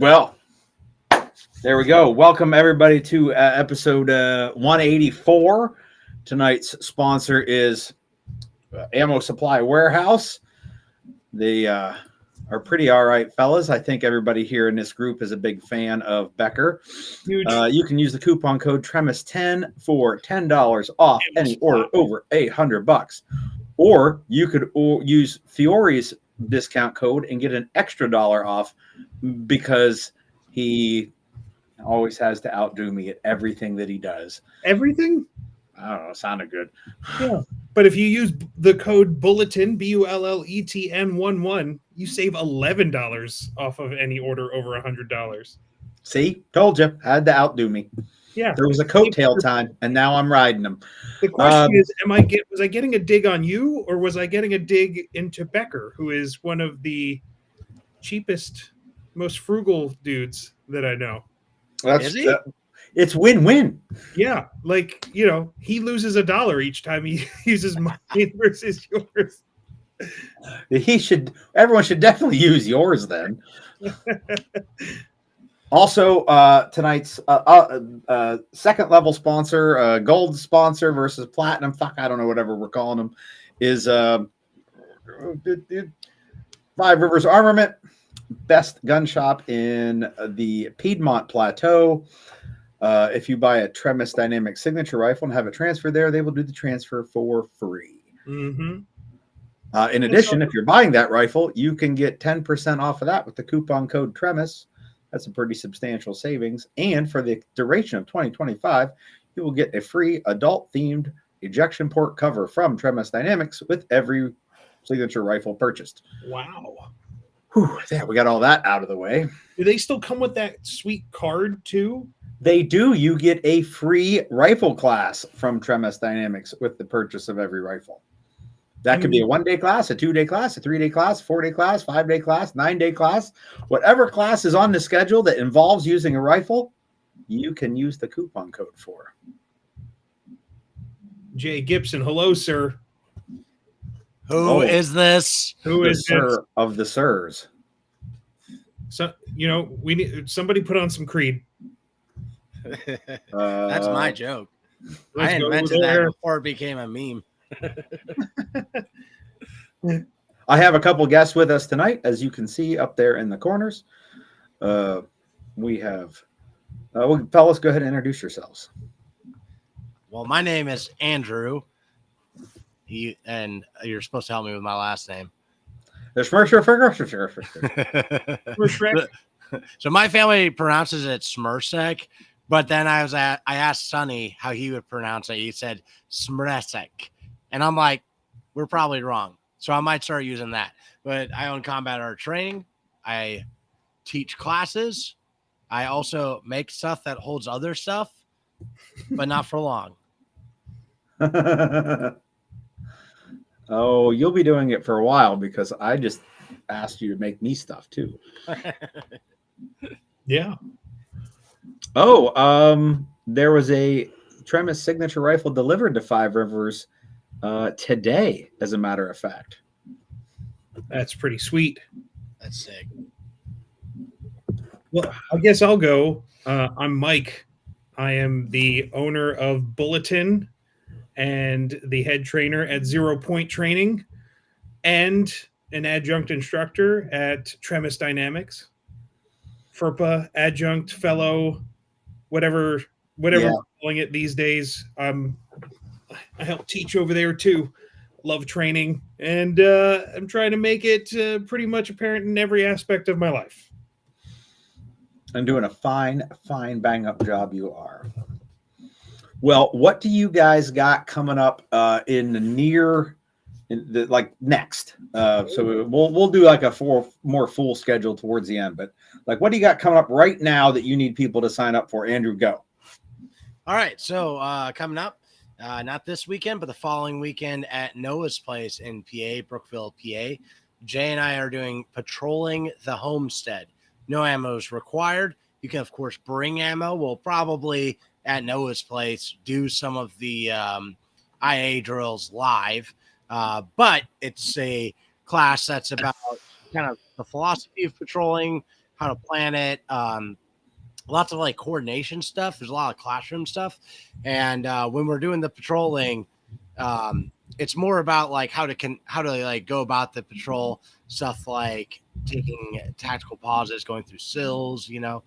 Well, there we go. Welcome everybody to episode 184. Tonight's sponsor is Ammo Supply Warehouse. They are pretty all right, fellas. I think everybody here in this group is a big fan of Becker. Huge. You can use the coupon code TREMIS10 for $10 off any order over $800. Or you could use Fiore's discount code and get an extra $1 off because he always has to outdo me at everything that he does. Everything? I don't know. Sounded good. Yeah. But if you use the code Bulletin, BULLETN 11, you save $11 off of any order over $100. See? Told you. Had to outdo me. Yeah. There was a coattail time, and now I'm riding them. The question is, was I getting a dig on you, or was I getting a dig into Becker, who is one of the cheapest, most frugal dudes that I know? Is he? It's win-win. Yeah, like, he loses $1 each time he uses mine versus yours. Everyone should definitely use yours then. Also, tonight's second level sponsor, gold sponsor versus platinum. Fuck, I don't know, whatever we're calling them, is Five Rivers Armament, best gun shop in the Piedmont Plateau. If you buy a Tremis Dynamic Signature rifle and have it transferred there, they will do the transfer for free. Mm-hmm. In addition, if you're buying that rifle, you can get 10% off of that with the coupon code TREMIS. That's a pretty substantial savings. And for the duration of 2025, you will get a free adult-themed ejection port cover from Tremis Dynamics with every signature rifle purchased. Wow. Whew, yeah, we got all that out of the way. Do they still come with that sweet card, too? They do. You get a free rifle class from Tremis Dynamics with the purchase of every rifle. That could be a 1-day class, a 2-day class, a 3-day class, 4-day class, 5-day class, 9-day class. Whatever class is on the schedule that involves using a rifle, you can use the coupon code for. Jay Gibson, hello, sir. Who is this? Who is sir this? Of the sirs? So, we need somebody put on some Creed. That's my joke. I invented that before it became a meme. I have a couple guests with us tonight, as you can see up there in the corners. We have, fellas, go ahead and introduce yourselves. Well, my name is Andrew, and you're supposed to help me with my last name. So my family pronounces it Smersek, but then I asked Sonny how he would pronounce it. He said Smresek. And I'm like, we're probably wrong. So I might start using that. But I own Combat Art Training. I teach classes. I also make stuff that holds other stuff, but not for long. Oh, you'll be doing it for a while because I just asked you to make me stuff too. Yeah. Oh, there was a Tremis signature rifle delivered to Five Rivers today, as a matter of fact. That's pretty sweet. That's sick. Well, I guess I'll go. I'm Mike. I am the owner of Bulletin and the head trainer at 0 Point Training and an adjunct instructor at Tremis Dynamics. FERPA, adjunct, fellow, whatever we're calling it these days. I help teach over there too. Love training, and I'm trying to make it pretty much apparent in every aspect of my life. And doing a fine bang-up job you are. Well, what do you guys got coming up in the next? So we'll do like a more full schedule towards the end. But like, what do you got coming up right now that you need people to sign up for? Andrew, go. All right, so coming up. Not this weekend, but the following weekend at Noah's Place in PA, Brookville, PA. Jay and I are doing Patrolling the Homestead. No ammo is required. You can, of course, bring ammo. We'll probably, at Noah's Place, do some of the IA drills live. But it's a class that's about kind of the philosophy of patrolling, how to plan it. Lots of like coordination stuff. There's a lot of classroom stuff, and when we're doing the patrolling, it's more about like how to like go about the patrol stuff, like taking tactical pauses, going through sills, and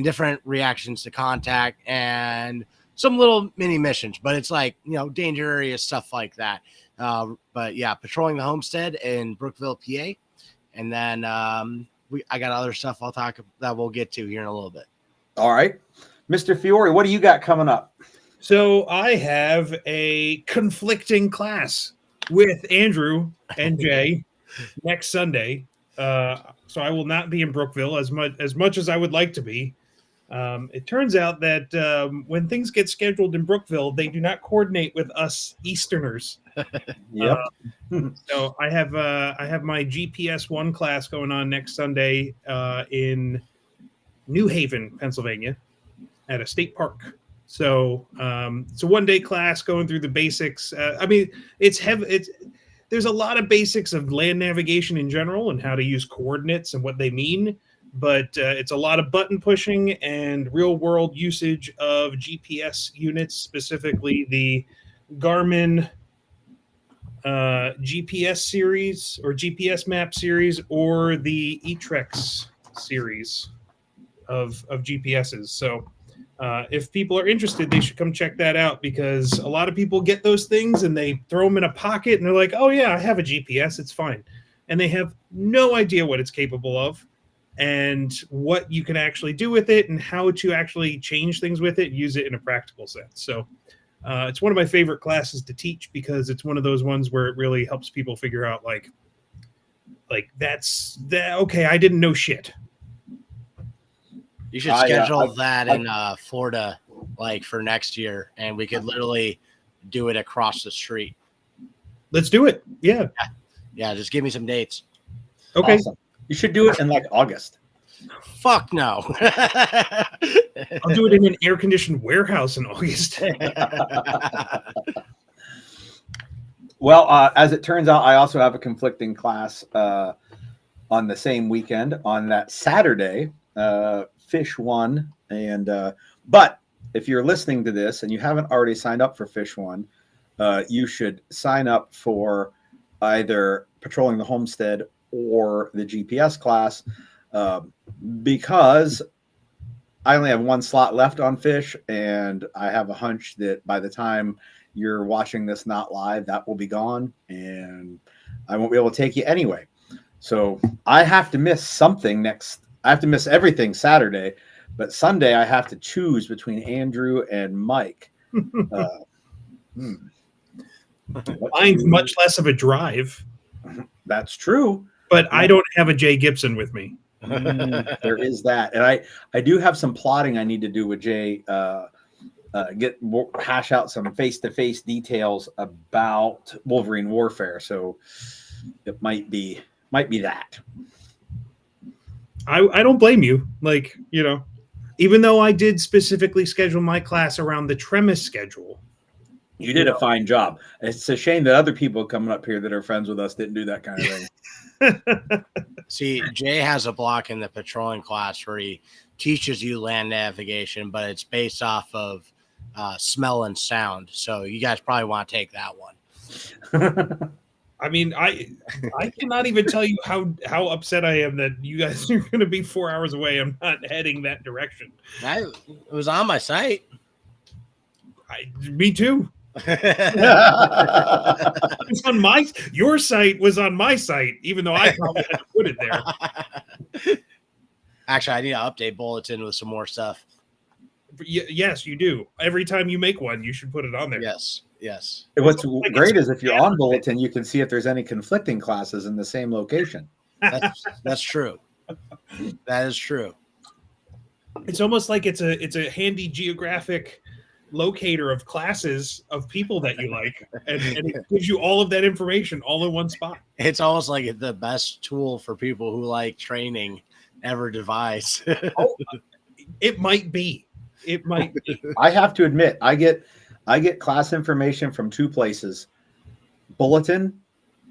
different reactions to contact, and some little mini missions. But it's like danger area stuff like that. But yeah, patrolling the homestead in Brookville, PA, and then I got other stuff that we'll get to here in a little bit. All right, Mr. Fiore, what do you got coming up? So I have a conflicting class with Andrew and Jay next Sunday. So I will not be in Brookville as much as I would like to be. It turns out that when things get scheduled in Brookville, they do not coordinate with us Easterners. Yep. So I have my GPS 1 class going on next Sunday in New Haven, Pennsylvania, at a state park. So it's a 1-day class going through the basics. I mean, there's a lot of basics of land navigation in general and how to use coordinates and what they mean. But it's a lot of button pushing and real world usage of GPS units, specifically the Garmin GPS series or GPS map series or the eTrex series of GPSs. So if people are interested, they should come check that out, because a lot of people get those things and they throw them in a pocket and they're like, oh yeah, I have a GPS, it's fine. And they have no idea what it's capable of and what you can actually do with it and how to actually change things with it, use it in a practical sense. So it's one of my favorite classes to teach, because it's one of those ones where it really helps people figure out like that's that. Okay, I didn't know shit. You should schedule that in Florida, like for next year, and we could literally do it across the street. Let's do it. Yeah. Yeah. Just give me some dates. Okay. Awesome. You should do it in like August. Fuck no. I'll do it in an air-conditioned warehouse in August. Well, as it turns out, I also have a conflicting class on the same weekend on that Saturday. Fish 1, and but if you're listening to this and you haven't already signed up for Fish 1, you should sign up for either patrolling the homestead or the GPS class, because I only have 1 slot left on Fish, and I have a hunch that by the time you're watching this not live, that will be gone, and I won't be able to take you anyway. So I have to miss something I have to miss everything Saturday, but Sunday I have to choose between Andrew and Mike. Mine's much less of a drive. That's true. But I don't have a Jay Gibson with me. There is that. And I do have some plotting I need to do with Jay, hash out some face-to-face details about Wolverine Warfare. So it might be that. I don't blame you. Like, even though I did specifically schedule my class around the Tremis schedule. You did a fine job. It's a shame that other people coming up here that are friends with us didn't do that kind of thing. See, Jay has a block in the patrolling class where he teaches you land navigation, but it's based off of smell and sound. So you guys probably want to take that one. I mean, I cannot even tell you how upset I am that you guys are going to be 4 hours away. I'm not heading that direction. It was on my site. Me too. It's on your site was on my site, even though I probably had to put it there. Actually, I need to update Bulletin with some more stuff. Yes, you do. Every time you make one, you should put it on there. Yes. What's great is if you're on Bulletin, you can see if there's any conflicting classes in the same location. That's true. That is true. It's almost like it's a handy geographic locator of classes of people that you like, and it gives you all of that information all in one spot. It's almost like the best tool for people who like training ever devised. It might be. I have to admit, I get class information from 2 places: Bulletin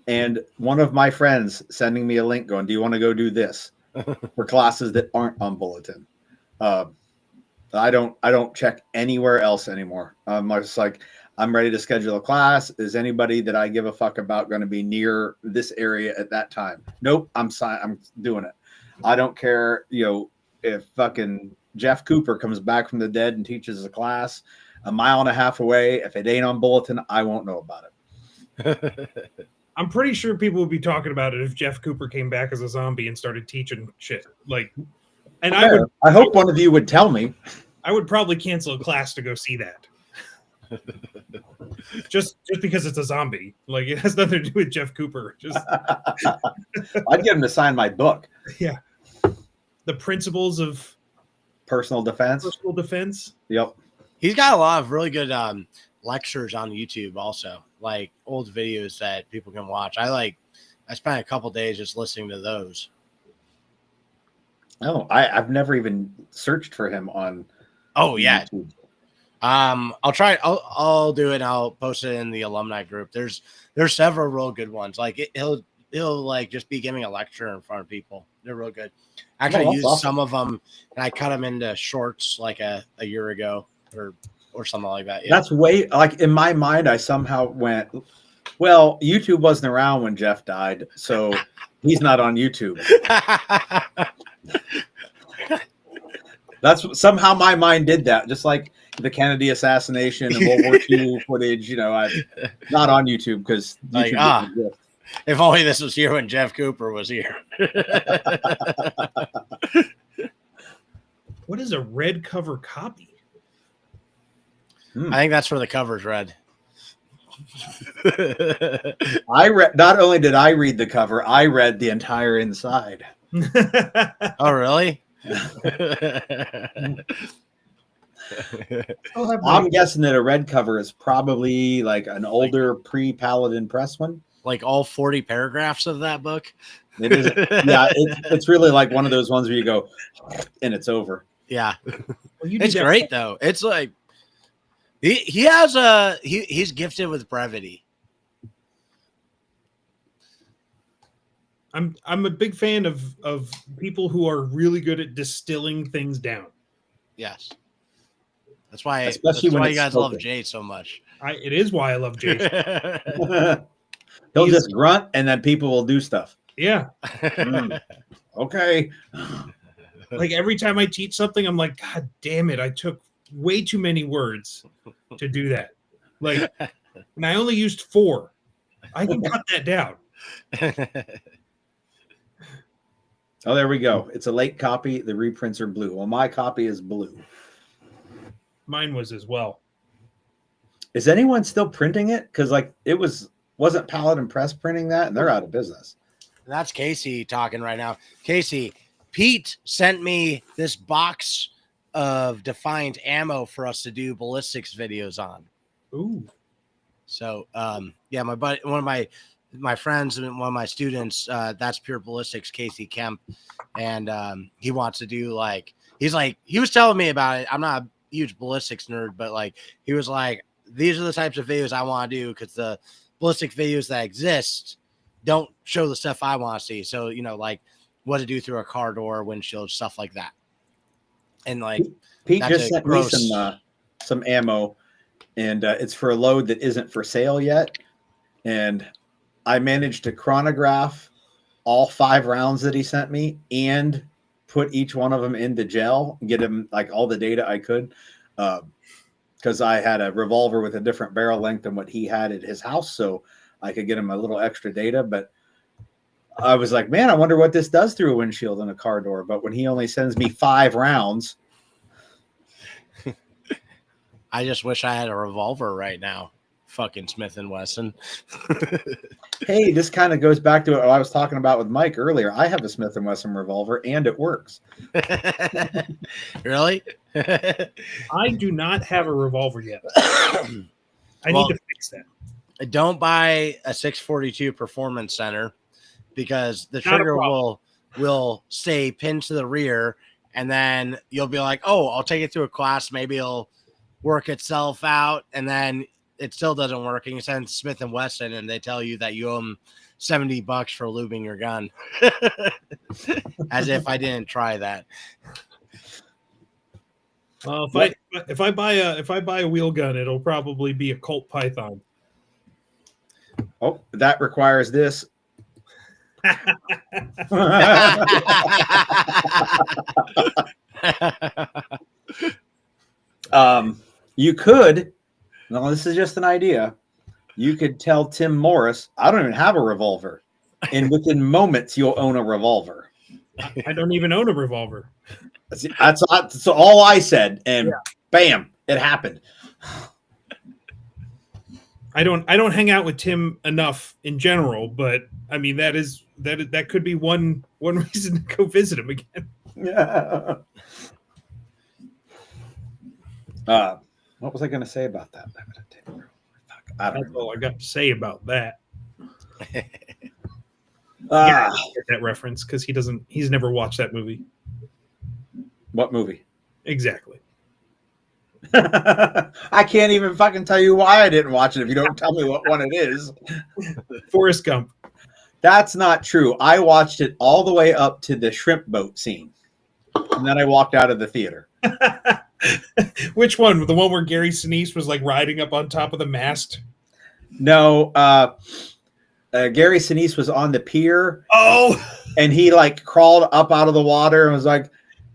and one of my friends sending me a link going, do you want to go do this? for classes that aren't on Bulletin. I don't check anywhere else anymore. I'm just like, I'm ready to schedule a class. Is anybody that I give a fuck about going to be near this area at that time? Nope. I'm doing it. I don't care. If fucking Jeff Cooper comes back from the dead and teaches a class a mile and a half away, if it ain't on Bulletin, I won't know about it. I'm pretty sure people would be talking about it if Jeff Cooper came back as a zombie and started teaching shit. And I hope one of you would tell me. I would probably cancel a class to go see that. just because it's a zombie. It has nothing to do with Jeff Cooper. I'd get him to sign my book. Yeah. The principles of personal defense. Yep. He's got a lot of really good lectures on YouTube also, old videos that people can watch. I spent a couple days just listening to those. Oh, I've never even searched for him on YouTube. I'll try. I'll do it. I'll post it in the alumni group. There's several real good ones. He'll just be giving a lecture in front of people. They're real good. Actually, I used some of them and I cut them into shorts a year ago or something like that. Yeah. That's way in my mind. I somehow went, well, YouTube wasn't around when Jeff died, so he's not on YouTube. That's somehow my mind did that. Just like the Kennedy assassination and World War II footage, I'm not on YouTube because YouTube didn't exist. If only this was here when Jeff Cooper was here. What is a red cover copy? I think that's where the cover's red. Not only did I read the cover, I read the entire inside. Oh, really? I'm guessing that a red cover is probably an older pre-Paladin press one. All 40 paragraphs of that book. It is. Yeah, it's really one of those ones where you go and it's over. Yeah. It's great though. It's he's gifted with brevity. I'm a big fan of people who are really good at distilling things down. Yes. That's why Especially when you guys love Jay so much. It is why I love Jay. He'll just grunt and then people will do stuff. Yeah. Okay. Every time I teach something, I'm like, God damn it, I took way too many words to do that. And I only used 4. I can cut that down. Oh, there we go. It's a late copy. The reprints are blue. Well, my copy is blue. Mine was as well. Is anyone still printing it? Because wasn't Paladin Press printing that, and they're out of business. That's Casey talking right now. Casey, Pete sent me this box of Defiant ammo for us to do ballistics videos on. Ooh. So, yeah, my buddy, one of my friends and one of my students, that's Pure Ballistics, Casey Kemp, and he wants to do he was telling me about it. I'm not a huge ballistics nerd, but he was like, these are the types of videos I want to do because the ballistic videos that exist don't show the stuff I want to see. So, what to do through a car door, windshield, stuff like that. And Pete just sent me some ammo, and it's for a load that isn't for sale yet. And I managed to chronograph all 5 rounds that he sent me and put each one of them into gel, get him all the data I could. Because I had a revolver with a different barrel length than what he had at his house, so I could get him a little extra data. But I was like, man, I wonder what this does through a windshield and a car door. But when he only sends me 5 rounds, I just wish I had a revolver right now. Fucking Smith & Wesson. Hey, this kind of goes back to what I was talking about with Mike earlier. I have a Smith & Wesson revolver, and it works. Really? I do not have a revolver yet. I need to fix that. Don't buy a 642 Performance Center because the trigger will stay pinned to the rear, and then you'll be like, oh, I'll take it through a class. Maybe it'll work itself out, and then it still doesn't work. And you send Smith and Wesson, and they tell you that you owe them $70 for lubing your gun, as if I didn't try that. Well, if I buy a wheel gun, it'll probably be a Colt Python. Oh, that requires this. You could. No, this is just an idea. You could tell Tim Morris, I don't even have a revolver. And within moments, you'll own a revolver. I don't even own a revolver. That's all I said. And bam, it happened. I don't hang out with Tim enough in general, but I mean that could be one reason to go visit him again. Yeah. What was I going to say about that? I don't That's know. all I got to say about that. What Get that reference because he's never watched that movie. movie? Exactly. I can't even fucking tell you why I didn't watch it if you don't tell me what one it is. Forrest Gump. That's not true. I watched it all the way up to the shrimp boat scene. And then I walked out of the theater. Which one? The one where Gary Sinise was like riding up on top of the mast? No, Gary Sinise was on the pier. Oh! And he like crawled up out of the water and was like,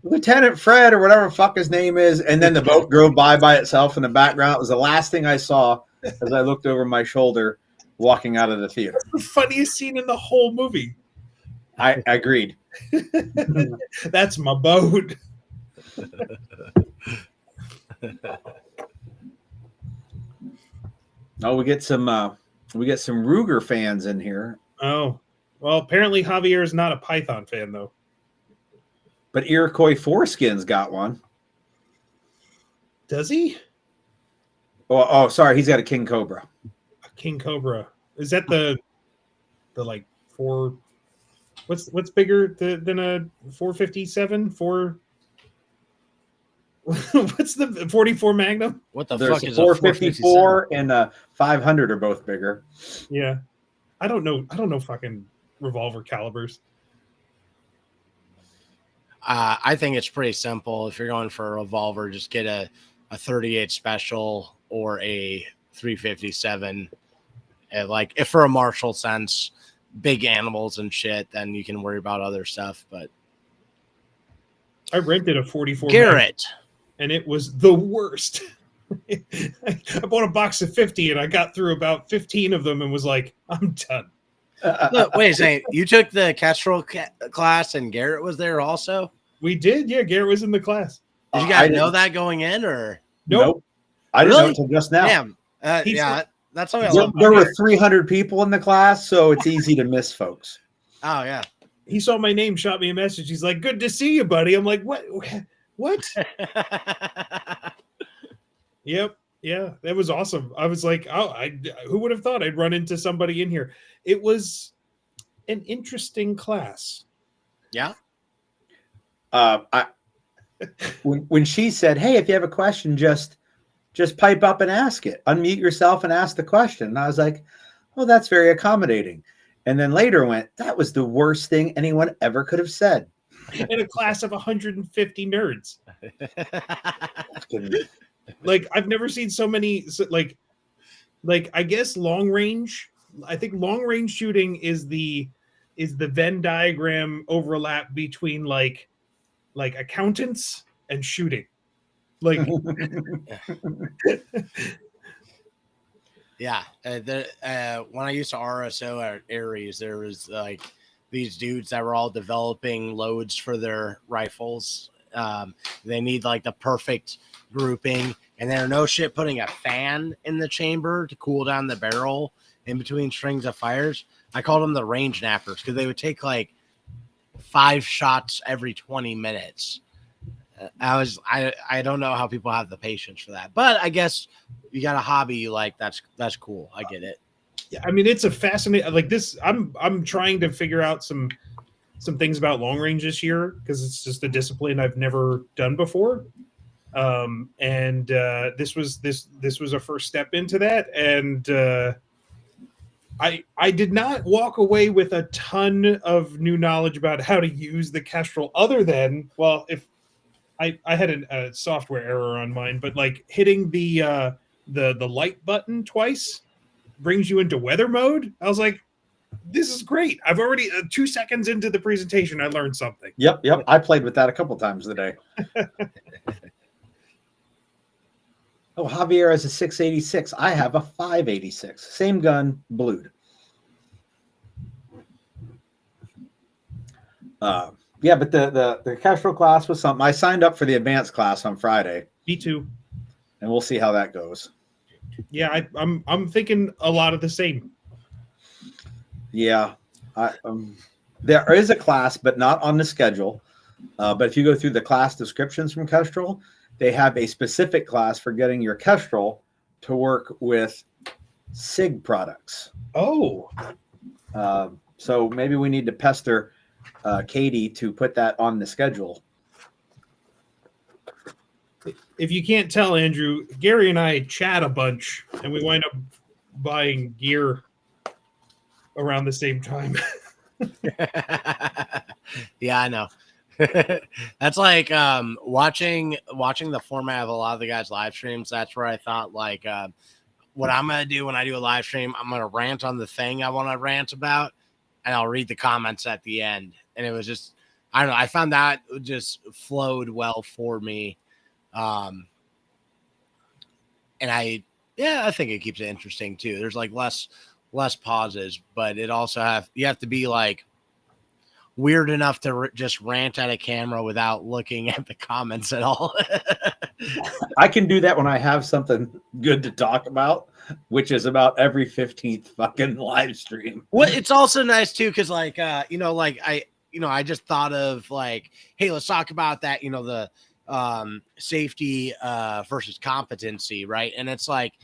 Lieutenant Fred or whatever the fuck his name is. And then the boat drove by itself in the background. It was the last thing I saw as I looked over my shoulder walking out of the theater. That's the funniest scene in the whole movie. I agreed. That's my boat. Oh, we get some Ruger fans in here. Oh, well, apparently Javier is not a Python fan though. But Iroquois Foreskin's got one. Does he? Oh, sorry, he's got a King Cobra. A King Cobra. Is that the like four? What's bigger than a 457? What's the 44 Magnum? What the There's fuck a is 454 and a 500 are both bigger. Yeah, I don't know fucking revolver calibers. I think it's pretty simple. If you're going for a revolver, just get a 38 special or a 357. And like if for a martial sense, big animals and shit, then you can worry about other stuff. But I rented a 44 Garrett, and it was the worst. I bought a box of 50 and I got through about 15 of them and was like, I'm done. look, wait a second. You took the Kestrel class and Garrett was there also? We did. Yeah, Garrett was in the class. Did you guys know that going in or? Nope. I didn't know Really? until just now. Damn. He's Yeah, that's something I love. There were 300 people in the class, so it's easy to miss folks. Oh, yeah. He saw my name, shot me a message. He's like, good to see you, buddy. I'm like, what? Yep. Yeah, that was awesome. I was like, oh, who would have thought I'd run into somebody in here? It was an interesting class. Yeah. When she said, "Hey, if you have a question, just pipe up and ask it. Unmute yourself and ask the question." And I was like, "Oh, that's very accommodating." And then later went, "That was the worst thing anyone ever could have said." In a class of 150 nerds. Like I've never seen so many like I guess long range. I think long range shooting is the Venn diagram overlap between like accountants and shooting. Like yeah. When I used to RSO at Aries, there was like these dudes that were all developing loads for their rifles. They need like the perfect grouping, and they're no shit putting a fan in the chamber to cool down the barrel in between strings of fires. I called them the range nappers because they would take like 5 shots every 20 minutes. I don't know how people have the patience for that, but I guess you got a hobby you like. That's cool. I get it. Yeah, I mean, it's a fascinating like this. I'm trying to figure out some things about long range this year because it's just a discipline I've never done before. And this was a first step into that, and I did not walk away with a ton of new knowledge about how to use the Kestrel, other than, well, if I had a software error on mine, but like hitting the light button twice brings you into weather mode. I was like, this is great. I've already 2 seconds into the presentation, I learned something. Yep. I played with that a couple times today. Oh, Javier has a 686. I have a 586. Same gun, blued. Yeah, but the Kestrel class was something. I signed up for the advanced class on Friday. Me too. And we'll see how that goes. Yeah, I'm thinking a lot of the same. Yeah, there is a class, but not on the schedule. But if you go through the class descriptions from Kestrel, they have a specific class for getting your Kestrel to work with SIG products. Oh. So maybe we need to pester Katie to put that on the schedule. If you can't tell, Andrew, Gary and I chat a bunch, and we wind up buying gear around the same time. Yeah, I know. That's like watching the format of a lot of the guys' live streams. That's where I thought, like, what I'm gonna do when I do a live stream, I'm gonna rant on the thing I want to rant about, and I'll read the comments at the end. And it was just, I don't know, I found that just flowed well for me. And I think it keeps it interesting too. There's like less pauses, but it also you have to be like weird enough to just rant at a camera without looking at the comments at all. I can do that when I have something good to talk about, which is about every 15th fucking live stream. Well, it's also nice too, because like I just thought of like, hey, let's talk about that, the safety versus competency, right? And it's like,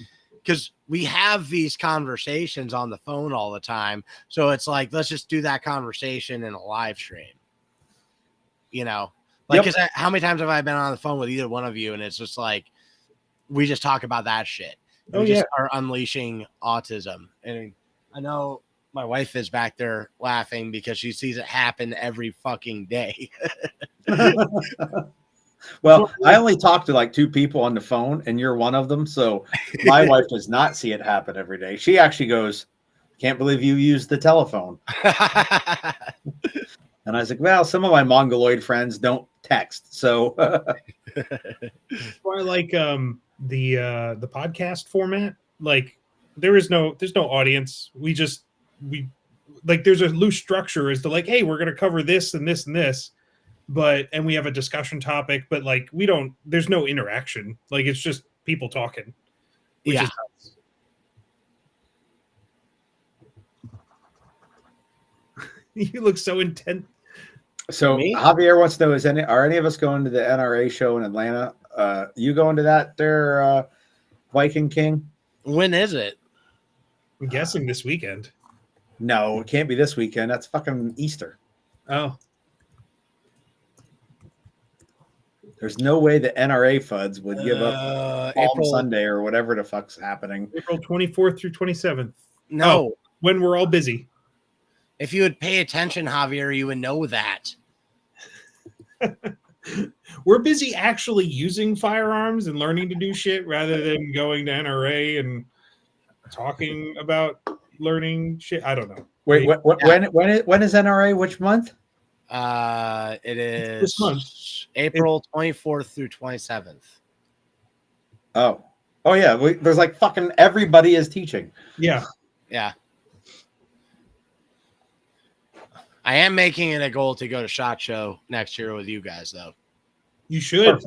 because we have these conversations on the phone all the time, so it's like, let's just do that conversation in a live stream, like, because how many times have I been on the phone with either one of you, and it's just like we just talk about that shit. We just are unleashing autism. And I know my wife is back there laughing because she sees it happen every fucking day. Well, I only talk to like 2 people on the phone, and you're one of them. So my wife does not see it happen every day. She actually goes, "Can't believe you used the telephone." And I was like, well, some of my Mongoloid friends don't text. So I like the podcast format. Like there's no audience. We like, there's a loose structure as to like, hey, we're gonna cover this and this and this. And we have a discussion topic, but like there's no interaction. Like it's just people talking. Yeah. You look so intent. So Me? Javier wants to know, are any of us going to the NRA show in Atlanta? You going to that there, Viking King? When is it? I'm guessing this weekend. No, it can't be this weekend. That's fucking Easter. Oh. There's no way the NRA FUDs would give up Palm April Sunday or whatever the fuck's happening. April 24th through 27th. No. When we're all busy. If you would pay attention, Javier, you would know that. We're busy actually using firearms and learning to do shit rather than going to NRA and talking about learning shit. I don't know. Wait, when is NRA? Which month? It is this month. April 24th through 27th. Oh yeah. There's like fucking everybody is teaching. Yeah. I am making it a goal to go to SHOT Show next year with you guys, though. You should.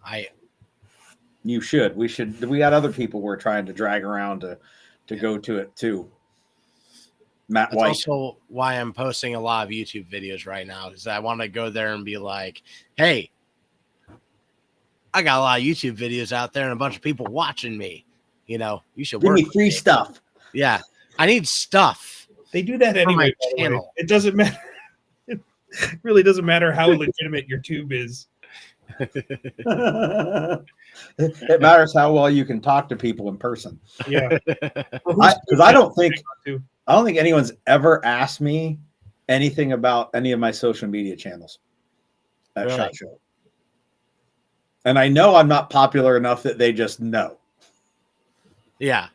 Perfect. You should. We should. We got other people we're trying to drag around to go to it too. Matt White. That's also why I'm posting a lot of YouTube videos right now, is I want to go there and be like, hey, I got a lot of YouTube videos out there and a bunch of people watching me. You should Give work me with free stuff. Yeah. I need stuff. They do that anyway. Channel. It doesn't matter. It really doesn't matter how legitimate your tube is. It matters how well you can talk to people in person. Yeah. Because I don't think anyone's ever asked me anything about any of my social media channels at Really? SHOT Show. And I know I'm not popular enough that they just know. Yeah.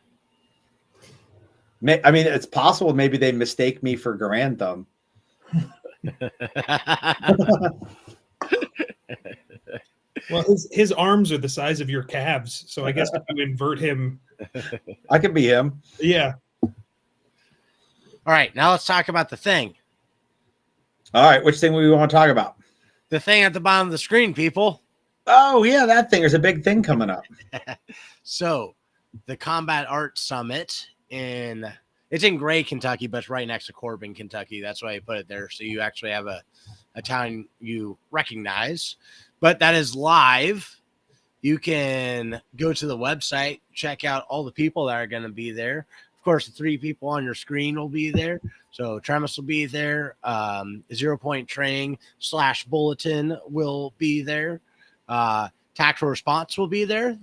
I mean, it's possible maybe they mistake me for Grand Thumb. Well, his arms are the size of your calves, so I guess if you invert him, I could be him. yeah. All right, now let's talk about the thing. All right, which thing we want to talk about? The thing at the bottom of the screen, people. Oh yeah, that thing. There's a big thing coming up. So, the Combat Arts Summit it's in Gray, Kentucky, but it's right next to Corbin, Kentucky. That's why I put it there. So you actually have a town you recognize. But that is live. You can go to the website, check out all the people that are going to be there. Of course, the 3 people on your screen will be there. So Tremis will be there. 0 Point Training / Bulletin will be there. Tactical Response will be there.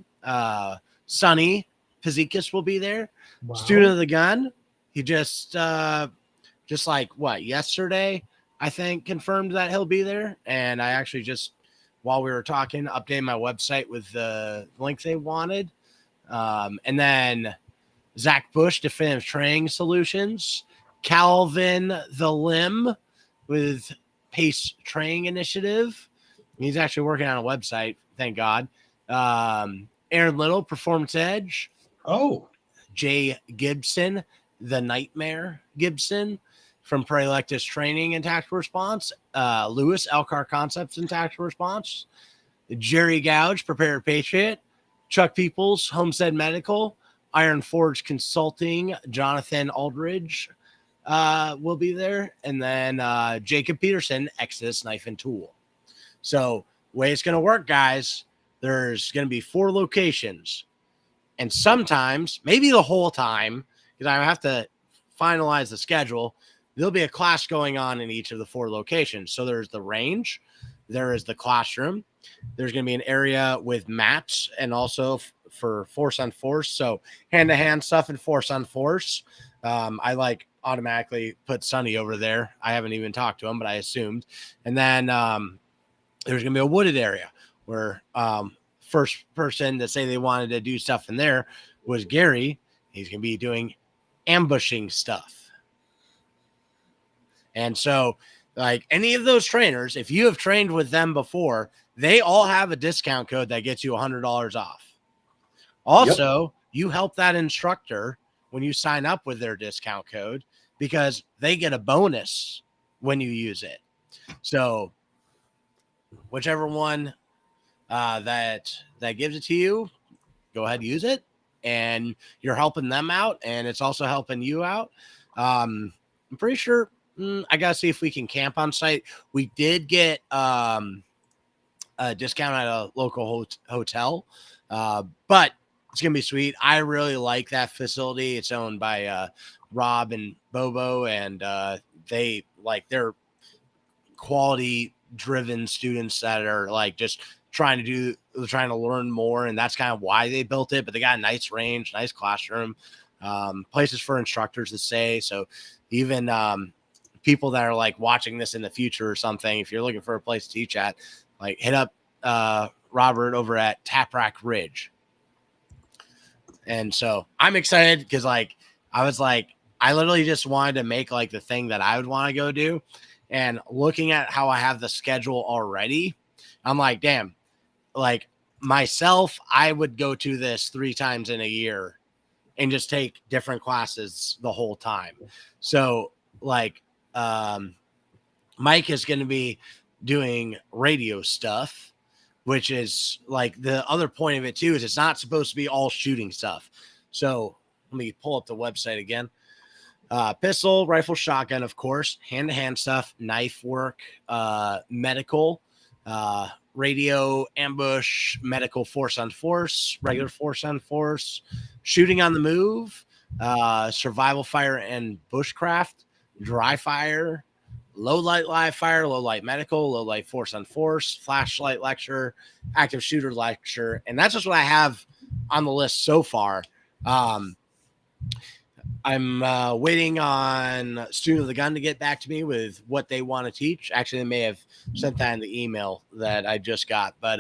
Sonny Physikas will be there. Wow. Student of the Gun. He just like yesterday, I think, confirmed that he'll be there. And I actually just, while we were talking, updated my website with the link they wanted. And then Zach Bush, Definitive Training Solutions. Calvin the Limb with Pace Training Initiative. He's actually working on a website, thank God. Aaron Little, Performance Edge. Oh. Jay Gibson, the Nightmare Gibson from Prelectus Training and Tactical Response. Lewis, Elcar Concepts and Tactical Response. Jerry Gouge, Prepared Patriot. Chuck Peoples, Homestead Medical. Iron Forge Consulting, Jonathan Aldridge will be there. And then Jacob Peterson, Exodus Knife and Tool. So, way it's going to work, guys, there's going to be 4 locations. And sometimes, maybe the whole time, because I have to finalize the schedule, there'll be a class going on in each of the 4 locations. So there's the range, there is the classroom, there's going to be an area with mats, and also for force on force. So hand-to-hand stuff and force on force. I automatically put Sonny over there. I haven't even talked to him, but I assumed. And then there's going to be a wooded area where first person to say they wanted to do stuff in there was Gary. He's going to be doing ambushing stuff. And so, like any of those trainers, if you have trained with them before, they all have a discount code that gets you $100 off. Also, you help that instructor when you sign up with their discount code because they get a bonus when you use it. So, whichever one that gives it to you, go ahead and use it, and you're helping them out, and it's also helping you out. I'm pretty sure I gotta see if we can camp on site. We did get a discount at a local hotel, but it's gonna be sweet. I really like that facility. It's owned by Rob and Bobo, and they're quality driven students that are just trying to learn more, and that's kind of why they built it. But they got a nice range, nice classroom, places for instructors to stay. So even people that are watching this in the future or something, if you're looking for a place to teach at, hit up Robert over at Taprack Ridge. And so I'm excited because I literally just wanted to make the thing that I would want to go do. And looking at how I have the schedule already, I'm like, damn, myself, I would go to this 3 times in a year and just take different classes the whole time. So Mike is going to be doing radio stuff, which is the other point of it too, is it's not supposed to be all shooting stuff. So let me pull up the website again. Pistol, rifle, shotgun, of course, hand-to-hand stuff, knife work, medical, radio, ambush, medical, force on force, regular force on force, shooting on the move, survival fire and bushcraft, dry fire, low light live fire, low light medical, low light force on force, flashlight lecture, active shooter lecture. And that's just what I have on the list so far. I'm waiting on Student of the Gun to get back to me with what they want to teach. Actually, they may have sent that in the email that I just got. But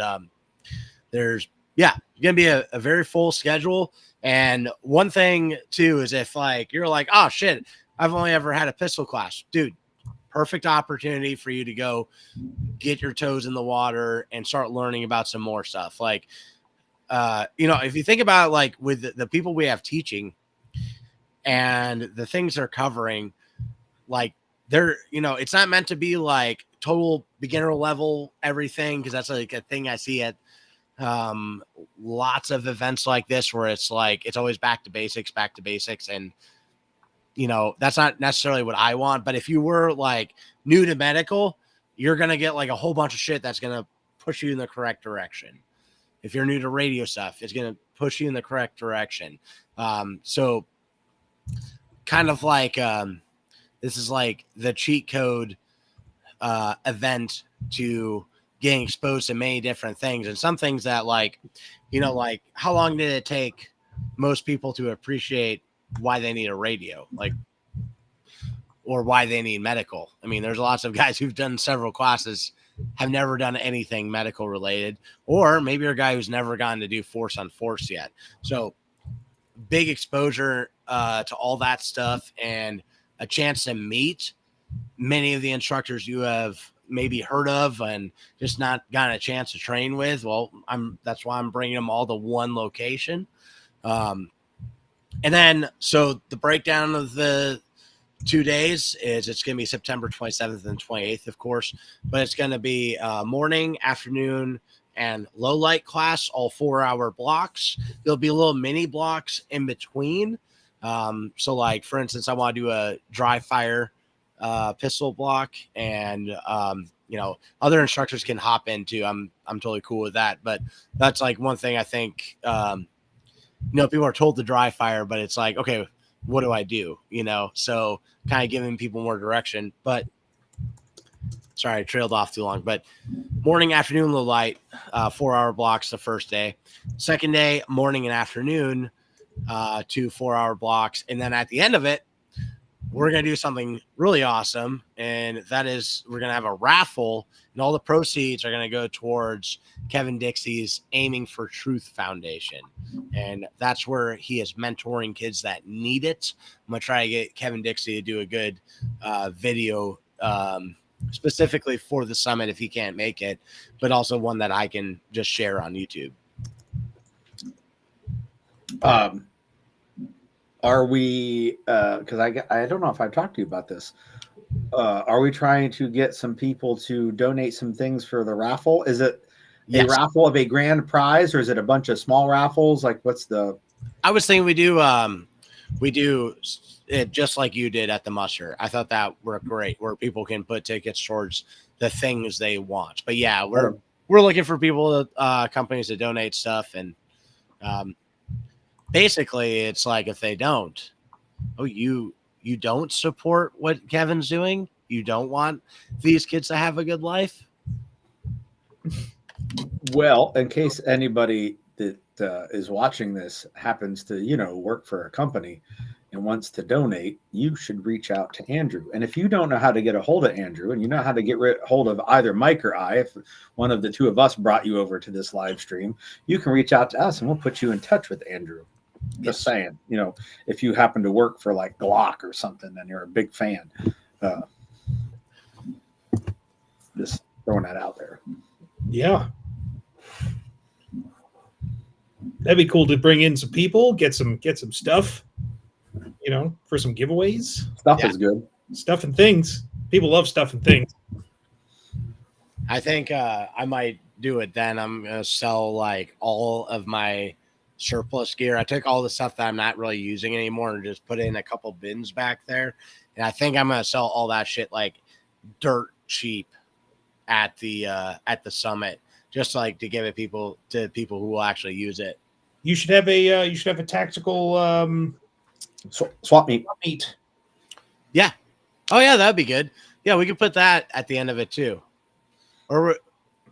there's, going to be a very full schedule. And one thing, too, is if like you're like, oh, shit, I've only ever had a pistol class. Dude, perfect opportunity for you to go get your toes in the water and start learning about some more stuff. Like, if you think about like with the people we have teaching, and the things they're covering, like they're, it's not meant to be like total beginner level everything, because that's like a thing I see at lots of events like this where it's like it's always back to basics, and that's not necessarily what I want. But if you were like new to medical, you're gonna get like a whole bunch of shit that's gonna push you in the correct direction. If you're new to radio stuff, it's gonna push you in the correct direction. So kind of like this is like the cheat code event to getting exposed to many different things, and some things that like how long did it take most people to appreciate why they need a radio, like, or why they need medical? I mean, there's lots of guys who've done several classes, have never done anything medical related, or maybe you're a guy who's never gotten to do force on force yet. So big exposure to all that stuff, and a chance to meet many of the instructors you have maybe heard of and just not gotten a chance to train with. Well, that's why I'm bringing them all to one location. And then, so the breakdown of the 2 days is it's going to be September 27th and 28th, of course, but it's going to be morning, afternoon, and low light class, all 4-hour blocks. There'll be little mini blocks in between. So like, for instance, I want to do a dry fire pistol block, and other instructors can hop into. I'm totally cool with that. But that's like one thing I think, people are told to dry fire, but it's like, okay, what do I do? So kind of giving people more direction. But sorry, I trailed off too long. But morning, afternoon, low light, 4-hour blocks the first day. Second day, morning and afternoon, 2 4-hour blocks. And then at the end of it, we're going to do something really awesome. And that is, we're going to have a raffle, and all the proceeds are going to go towards Kevin Dixie's Aiming for Truth Foundation. And that's where he is mentoring kids that need it. I'm going to try to get Kevin Dixie to do a good video specifically for the summit if he can't make it, but also one that I can just share on YouTube. Are we, because I don't know if I've talked to you about this. Are we trying to get some people to donate some things for the raffle? Is it a raffle of a grand prize, or is it a bunch of small raffles? Like, what's the? I was thinking we do it just like you did at the muster. I thought that worked great, where people can put tickets towards the things they want. But yeah, we're looking for people, companies to donate stuff, and basically it's like, if they don't, you don't support what Kevin's doing, you don't want these kids to have a good life. Well, in case anybody that is watching this happens to work for a company and wants to donate, you should reach out to Andrew. And if you don't know how to get a hold of Andrew, and you know how to get hold of either Mike or I, if one of the two of us brought you over to this live stream, you can reach out to us and we'll put you in touch with Andrew. Just saying, if you happen to work for like Glock or something and you're a big fan, just throwing that out there. Yeah. That'd be cool to bring in some people, get some stuff, for some giveaways. Stuff is good. Stuff and things. People love stuff and things. I think I might do it then. I'm going to sell like all of my surplus gear. I took all the stuff that I'm not really using anymore and just put it in a couple bins back there. And I think I'm going to sell all that shit like dirt cheap at the summit, just like to give it to people who will actually use it. You should have a tactical swap meet. Yeah. Oh yeah, that'd be good. Yeah, we could put that at the end of it too. Or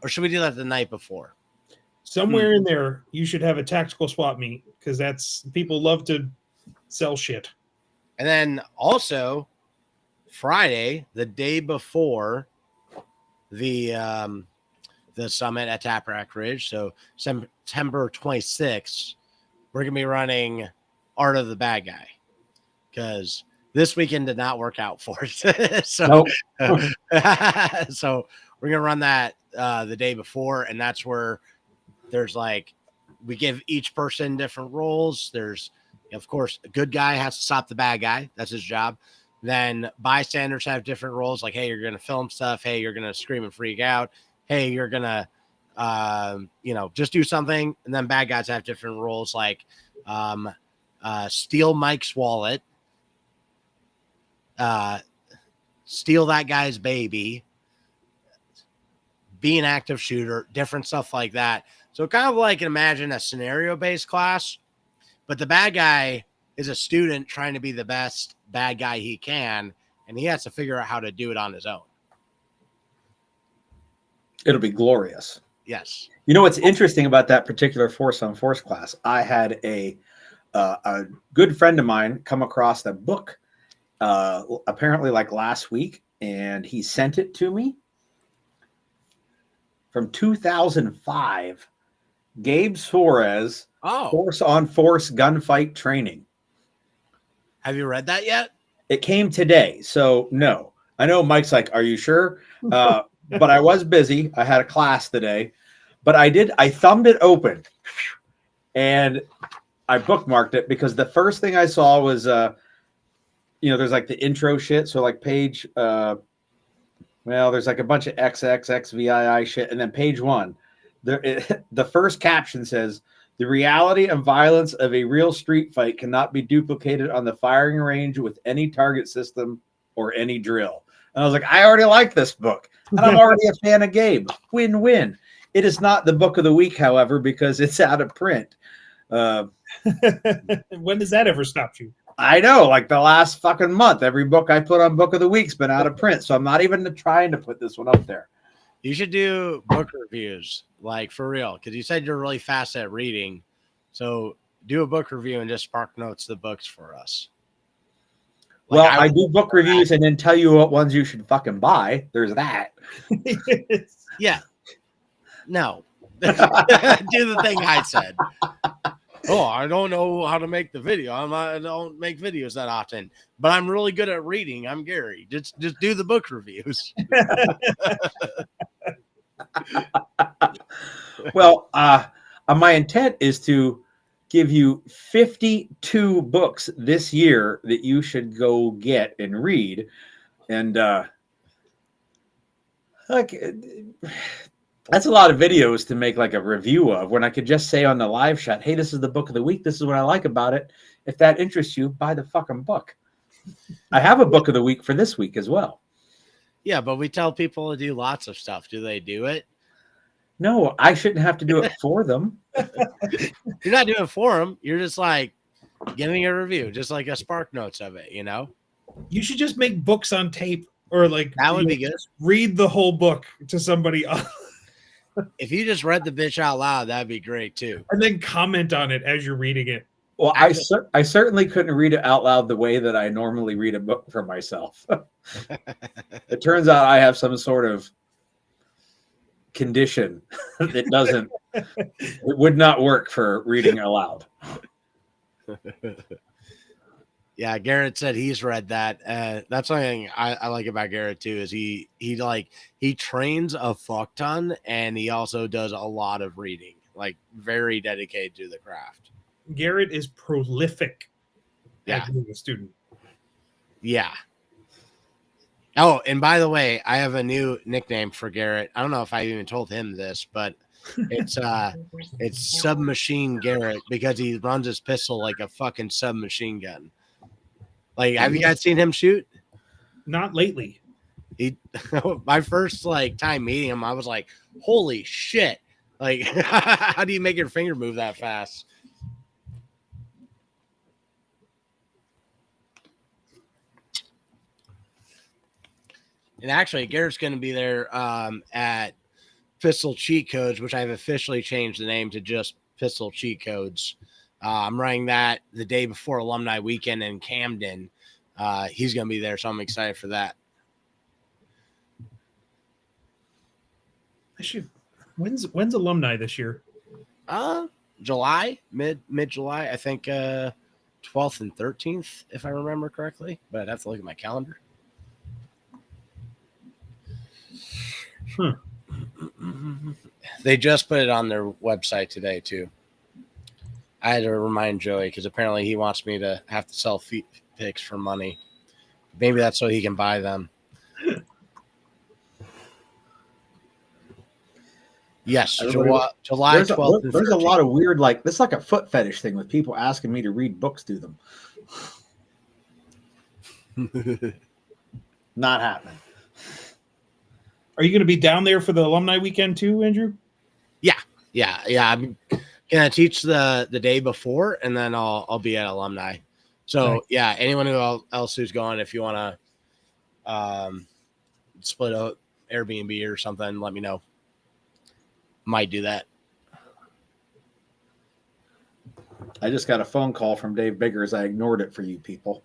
should we do that the night before? Somewhere in there, you should have a tactical swap meet because that's people love to sell shit. And then also Friday, the day before the summit at Taprack Ridge, so September 26th, we're gonna be running Art of the Bad Guy because this weekend did not work out for us. So, so we're gonna run that the day before, and that's where there's like we give each person different roles. There's, of course, a good guy has to stop the bad guy. That's his job. Then bystanders have different roles. Like, hey, you're gonna film stuff. Hey, you're gonna scream and freak out. Hey, you're gonna just do something. And then bad guys have different roles, like steal Mike's wallet, steal that guy's baby, be an active shooter, different stuff like that. So kind of like imagine a scenario-based class, but the bad guy is a student trying to be the best bad guy he can, and he has to figure out how to do it on his own. It'll be glorious. Yes. You know what's interesting about that particular Force on Force class? I had a good friend of mine come across the book apparently like last week, and he sent it to me from 2005. Gabe Suarez, Force on Force gunfight training. Have you read that yet? It came today, so no. I know Mike's like, are you sure? But I was busy. I had a class today, but I thumbed it open and I bookmarked it because the first thing I saw was, there's like the intro shit. So like page, there's like a bunch of XXXVII shit. And then page 1, the first caption says, the reality and violence of a real street fight cannot be duplicated on the firing range with any target system or any drill. And I was like, I already like this book. And I'm already a fan of Gabe. Win-win. It is not the book of the week, however, because it's out of print. When does that ever stop you? I know, like the last fucking month, every book I put on book of the week's been out of print. So I'm not even trying to put this one up there. You should do book reviews, like for real, because you said you're really fast at reading. So do a book review and just spark notes the books for us. Like, well, I do book reviews and then tell you what ones you should fucking buy. There's that. Yeah. No. Do the thing I said. Oh, I don't know how to make the video. I don't make videos that often, but I'm really good at reading. I'm Gary. Just do the book reviews. Well, my intent is to give you 52 books this year that you should go get and read. And that's a lot of videos to make like a review of, when I could just say on the live shot, hey, this is the book of the week. This is what I like about it. If that interests you, buy the fucking book. I have a book of the week for this week as well. Yeah, but we tell people to do lots of stuff. Do they do it? No, I shouldn't have to do it for them. You're not doing it for them. You're just like giving a review, just like a spark notes of it, You should just make books on tape, or like that would be good. Read the whole book to somebody else. If you just read the bitch out loud, that'd be great too. And then comment on it as you're reading it. Well, I certainly couldn't read it out loud the way that I normally read a book for myself. It turns out I have some sort of condition that it would not work for reading aloud. Yeah, Garrett said he's read that. That's something I like about Garrett too, is he trains a fuck ton, and he also does a lot of reading, like very dedicated to the craft. Garrett is prolific at being a student. Yeah. Oh, and by the way, I have a new nickname for Garrett. I don't know if I even told him this, but it's Submachine Garrett, because he runs his pistol like a fucking submachine gun. Like, have you guys seen him shoot? Not lately. My first time meeting him, I was like, holy shit. Like, how do you make your finger move that fast? And actually, Garrett's going to be there at Pistol Cheat Codes, which I've officially changed the name to just Pistol Cheat Codes. I'm running that the day before Alumni Weekend in Camden. He's going to be there, so I'm excited for that. When's Alumni this year? July, mid July, I think 12th and 13th, if I remember correctly. But I'd have to look at my calendar. They just put it on their website today too. I had to remind Joey because apparently he wants me to have to sell feet pics for money. Maybe that's so he can buy them. Yes, July 12th. There's a lot of weird, like, this is like a foot fetish thing with people asking me to read books to them. Not happening. Are you going to be down there for the Alumni Weekend too, Andrew? Yeah. I'm gonna teach the day before, and then I'll be at Alumni. So Nice. yeah, anyone else who's going, if you want to split a Airbnb or something, let me know. Might do that. I just got a phone call from Dave Biggers. I ignored it for you people.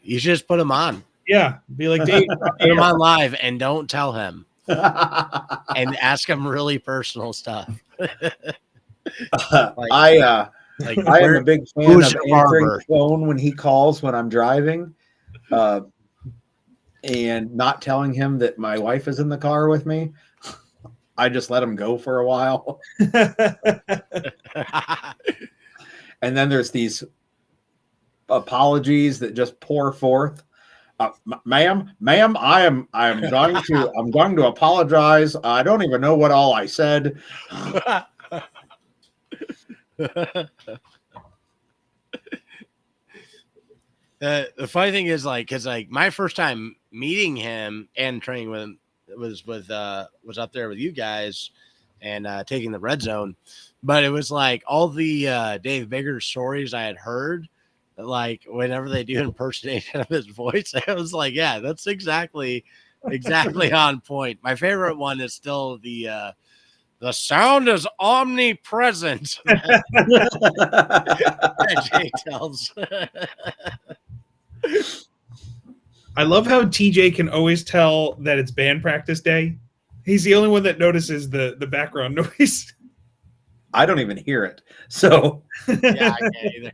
You should just put him on. Yeah, be like, Dave, Put him on live and don't tell him. And ask him really personal stuff. I am a big fan who's of your answering barber? the phone when he calls when I'm driving, and not telling him that my wife is in the car with me. I just let him go for a while, and then there's these apologies that just pour forth. Ma'am, I am going to apologize. I don't even know what all I said. The funny thing is, because my first time meeting him and training with him was up there with you guys and taking the red zone, but it was like all the Dave Biggers stories I had heard. Like whenever they do impersonation of his voice, I was like, yeah, that's exactly on point. My favorite one is still the sound is omnipresent. That Jay tells. I love how TJ can always tell that it's band practice day. He's the only one that notices the background noise. I don't even hear it. So Yeah, I can't either.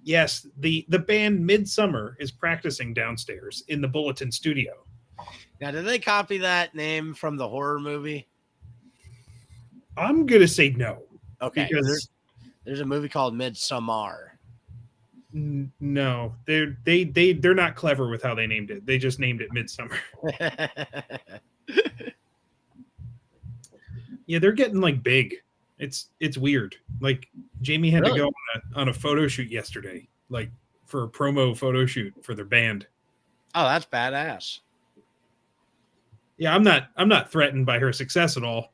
Yes, the band Midsummer is practicing downstairs in the Bulletin studio. Now, did they copy that name from the horror movie? I'm gonna say no. Okay, Because there's a movie called Midsommar. no, they're not clever with how they named it. They just named it Midsummer. Yeah, they're getting like big. It's weird. Like Jamie had Really? to go on a photo shoot yesterday, like for a promo photo shoot for their band. Oh, that's badass. Yeah, I'm not threatened by her success at all.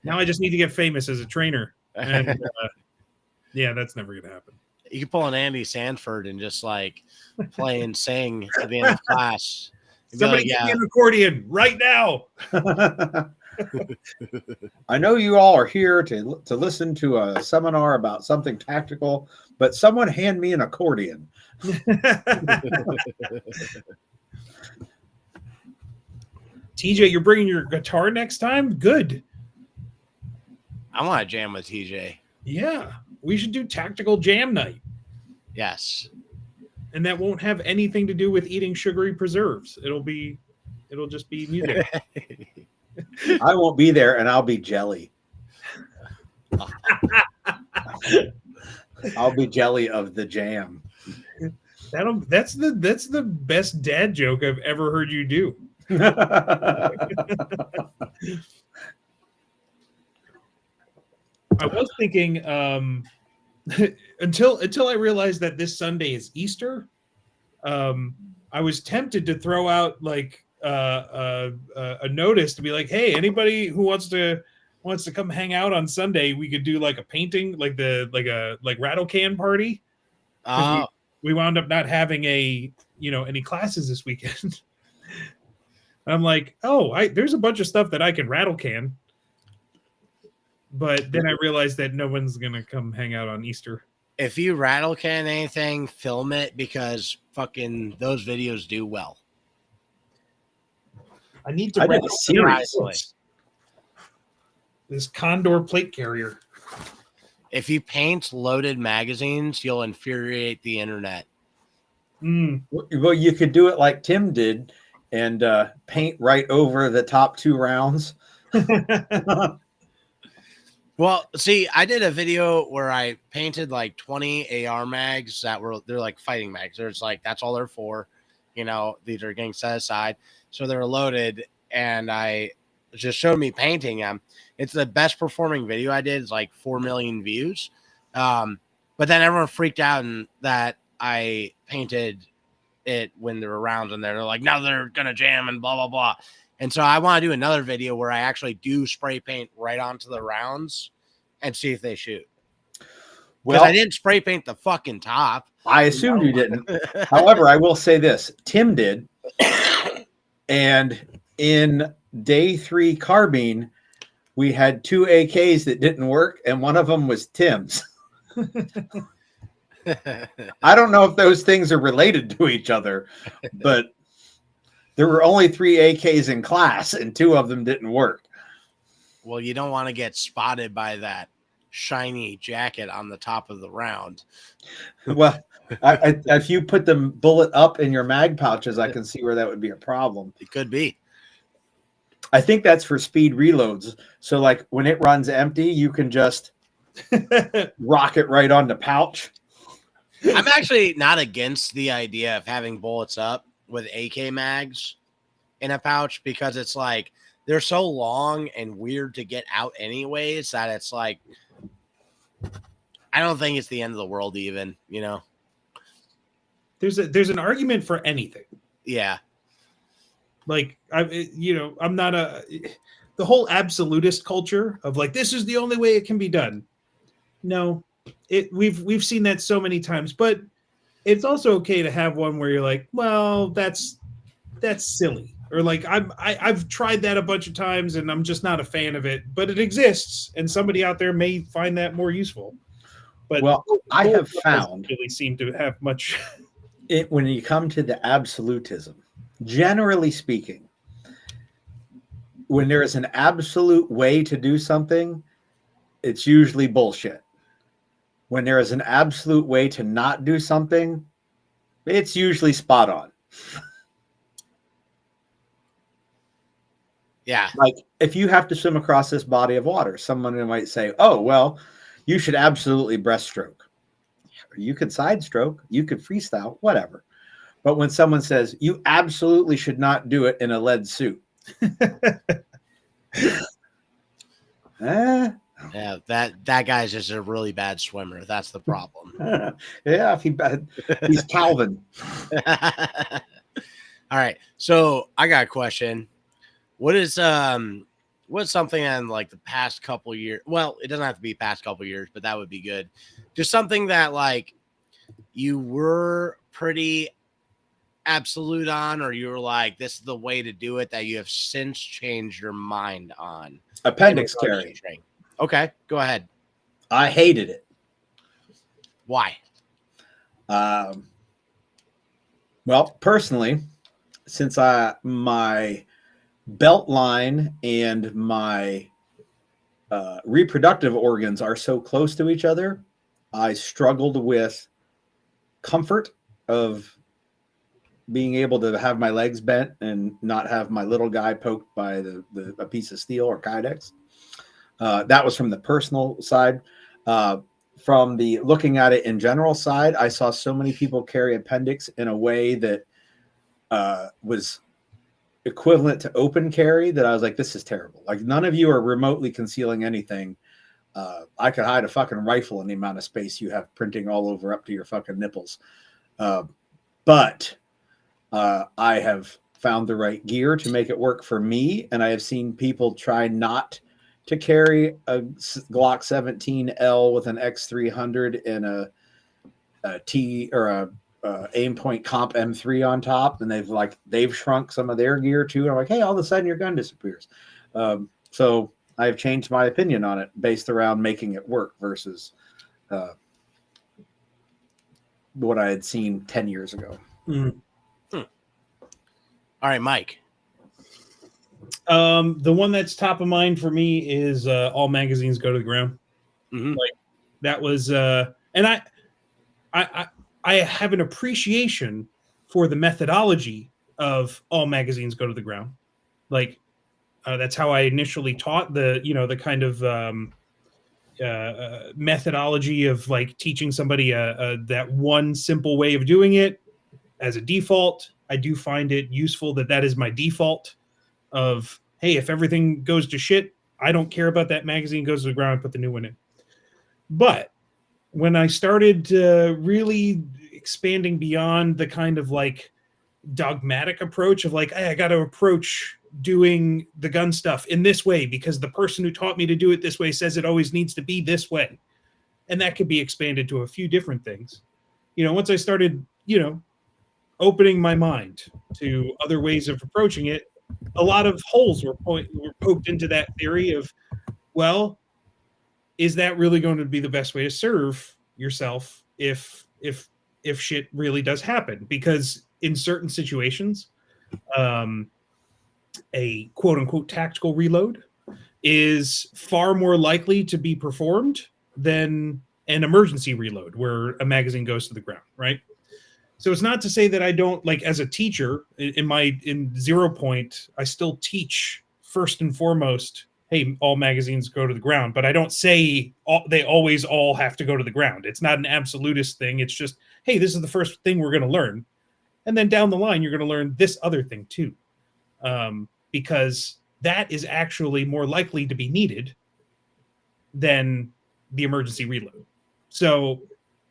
Now I just need to get famous as a trainer, and yeah, that's never gonna happen. You can pull an Andy Sanford and just like play and sing at the end of class. You'd be Somebody like, get me an accordion right now. I know you all are here to listen to a seminar about something tactical, but someone hand me an accordion. TJ, you're bringing your guitar next time? Good. I want to jam with TJ. Yeah, we should do tactical jam night. Yes. And that won't have anything to do with eating sugary preserves. It'll just be music. I won't be there, and I'll be jelly. I'll be jelly of the jam. That's the best dad joke I've ever heard you do. I was thinking until I realized that this Sunday is Easter. I was tempted to throw out like a notice to be like, hey, anybody who wants to come hang out on Sunday, we could do like a painting, like rattle can party. Oh, We wound up not having any classes this weekend. I'm like, there's a bunch of stuff that I can rattle can. But then I realized that no one's going to come hang out on Easter. if you rattle can anything, film it because fucking those videos do well. I need to I did a rattle series. this Condor plate carrier. If you paint loaded magazines, you'll infuriate the internet. Well, you could do it like Tim did and paint right over the top 2 rounds. Well, see, I did a video where I painted like 20 AR mags they're like fighting mags. There's like, that's all they're for. These are getting set aside. So they're loaded. And I just showed me painting them. It's the best performing video I did. It's like 4 million views. But then everyone freaked out and that I painted it when there were rounds in there. They're like, now they're going to jam and blah, blah, blah. And so I want to do another video where I actually do spray paint right onto the rounds and see if they shoot. Well, I didn't spray paint the fucking top. I assumed you didn't. However, I will say this. Tim did. And in day 3 carbine, we had 2 AKs that didn't work, and one of them was Tim's. I don't know if those things are related to each other, but there were only 3 AKs in class, and 2 of them didn't work. Well, you don't want to get spotted by that shiny jacket on the top of the round. Well, if you put the bullet up in your mag pouches, I can see where that would be a problem. It could be. I think that's for speed reloads. So, like, when it runs empty, you can just rock it right on the pouch. I'm actually not against the idea of having bullets up with AK mags in a pouch because it's like they're so long and weird to get out anyways that it's like I don't think it's the end of the world even, There's an argument for anything. Yeah. Like I'm not the whole absolutist culture of like this is the only way it can be done. No. We've seen that so many times, but it's also okay to have one where you're like, well, that's silly, or like I've tried that a bunch of times and I'm just not a fan of it, but it exists, and somebody out there may find that more useful. But well, I have found really seem to have much. When you come to the absolutism, generally speaking, when there is an absolute way to do something, it's usually bullshit. When there is an absolute way to not do something, it's usually spot on. Yeah. Like if you have to swim across this body of water, someone might say, oh, well, you should absolutely breaststroke. You could side stroke, you could freestyle, whatever. But when someone says you absolutely should not do it in a lead suit. Yeah, that guy's just a really bad swimmer. That's the problem. Yeah, he's Calvin. All right. So I got a question. What's something in like the past couple years? Well, it doesn't have to be past couple years, but that would be good. Just something that like you were pretty absolute on, or you were like, this is the way to do it, that you have since changed your mind on. Appendix carry. Okay, go ahead. I hated it. Why? Well, personally, since my belt line and my reproductive organs are so close to each other, I struggled with comfort of being able to have my legs bent and not have my little guy poked by a piece of steel or kydex. That was from the personal side. From the looking at it in general side, I saw so many people carry appendix in a way that was equivalent to open carry that I was like, this is terrible. Like none of you are remotely concealing anything. I could hide a fucking rifle in the amount of space you have printing all over up to your fucking nipples. But I have found the right gear to make it work for me. And I have seen people try not to carry a Glock 17L with an X300 and a T or a aim point comp M3 on top, and they've shrunk some of their gear too. And I'm like, hey, all of a sudden your gun disappears. So I've changed my opinion on it based around making it work versus what I had seen 10 years ago. Mm. All right, Mike. The one that's top of mind for me is all magazines go to the ground. Mhm. Like that was, and I have an appreciation for the methodology of all magazines go to the ground. Like that's how I initially taught the kind of methodology of like teaching somebody that one simple way of doing it as a default. I do find it useful that is my default of, hey, if everything goes to shit, I don't care about that magazine goes to the ground, put the new one in. But when I started really expanding beyond the kind of like dogmatic approach of like, hey, I got to approach doing the gun stuff in this way because the person who taught me to do it this way says it always needs to be this way. And that could be expanded to a few different things. Once I started, opening my mind to other ways of approaching it, a lot of holes were poked into that theory of, well, is that really going to be the best way to serve yourself if shit really does happen? Because in certain situations, a quote unquote tactical reload is far more likely to be performed than an emergency reload where a magazine goes to the ground, right? So it's not to say that I don't, like, as a teacher in 0 Point, I still teach first and foremost, hey, all magazines go to the ground, but I don't say they always all have to go to the ground. It's not an absolutist thing. It's just, hey, this is the first thing we're going to learn. And then down the line, you're going to learn this other thing too. Because that is actually more likely to be needed than the emergency reload. So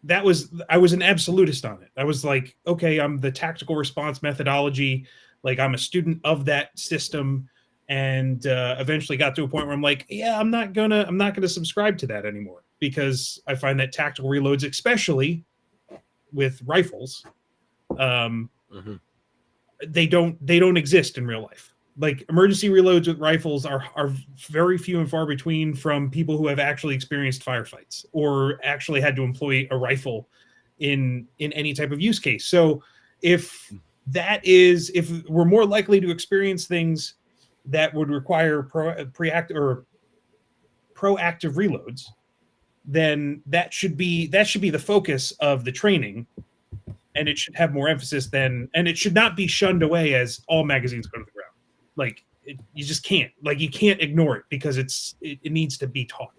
I was an absolutist on it. I was like, okay, I'm the tactical response methodology. Like I'm a student of that system, and eventually got to a point where I'm like, yeah, I'm not gonna subscribe to that anymore because I find that tactical reloads, especially with rifles, they don't exist in real life. Like emergency reloads with rifles are very few and far between from people who have actually experienced firefights or actually had to employ a rifle in any type of use case. So if we're more likely to experience things that would require proactive reloads, then that should be the focus of the training, and it should have more emphasis and it should not be shunned away as all magazines go to the ground. Like you just can't, you can't ignore it because it needs to be taught.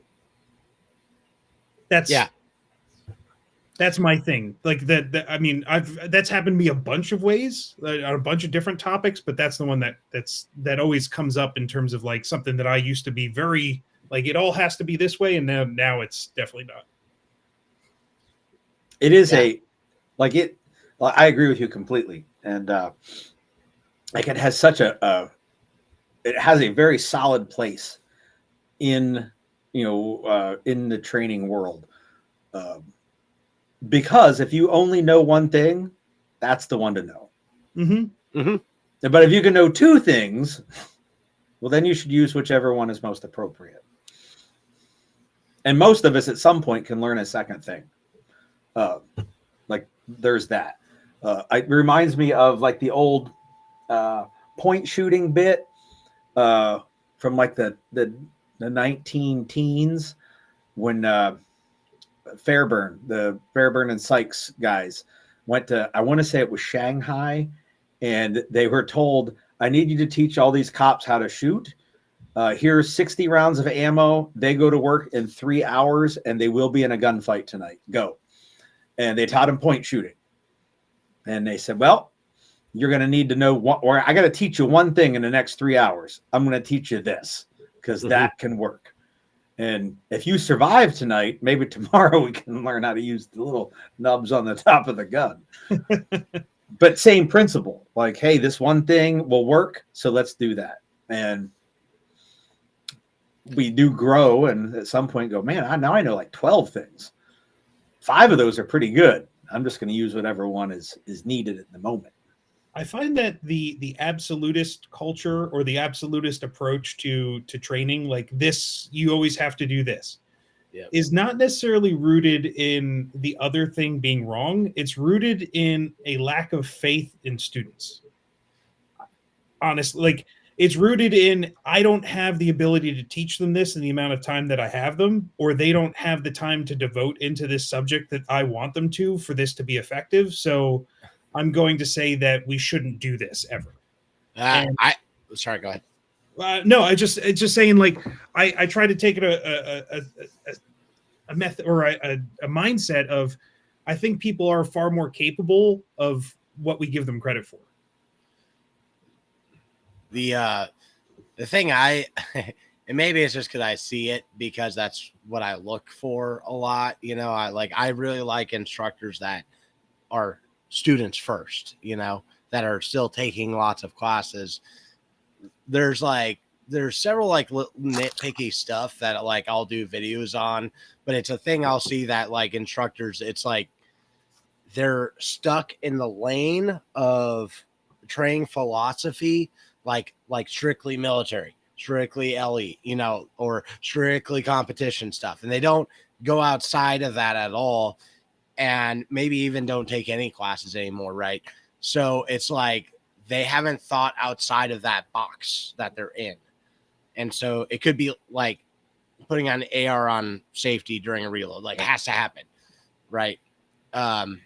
That's my thing. Like that I mean, that's happened to me a bunch of ways on a bunch of different topics, but that's the one that always comes up in terms of like something that I used to be very like, it all has to be this way, and now it's definitely not. It is I agree with you completely. And like it has such it has a very solid place in in the training world, because if you only know one thing, that's the one to know. But if you can know two things, well, then you should use whichever one is most appropriate. And most of us at some point can learn a second thing. Like there's that. It reminds me of like the old point shooting bit from like the 19 teens when Fairburn and Sykes guys went to, I want to say it was Shanghai, and they were told, I need you to teach all these cops how to shoot. Here's 60 rounds of ammo. They go to work in 3 hours and they will be in a gunfight tonight. Go. And they taught them point shooting. And they said, well, you're going to need to know or I got to teach you one thing in the next 3 hours. I'm going to teach you this because that can work. And if you survive tonight, maybe tomorrow we can learn how to use the little nubs on the top of the gun. But same principle. Like, hey, this one thing will work, so let's do that. And we do grow, and at some point go, man, now I know like 12 things. 5 of those are pretty good. I'm just going to use whatever one is needed at the moment. I find that the absolutist culture or the absolutist approach to training, like this, you always have to do this, is not necessarily rooted in the other thing being wrong. It's rooted in a lack of faith in students. Honestly, like it's rooted in I don't have the ability to teach them this in the amount of time that I have them, or they don't have the time to devote into this subject that I want them to for this to be effective. So I'm going to say that we shouldn't do this ever. And Sorry, go ahead. No, it's just saying, like, I try to take it a method or a mindset of, I think people are far more capable of what we give them credit for. The thing and maybe it's just because I see it because that's what I look for a lot. You know, I really like instructors that are students first, you know, that are still taking lots of classes. There's several like nitpicky stuff that like I'll do videos on, but it's a thing I'll see that like instructors, it's like they're stuck in the lane of training philosophy, like strictly military, strictly LE, you know, or strictly competition stuff. And they don't go outside of that at all. And maybe even don't take any classes anymore. Right. So it's like, they haven't thought outside of that box that they're in. And so it could be like putting on AR on safety during a reload, like it has to happen. Right. And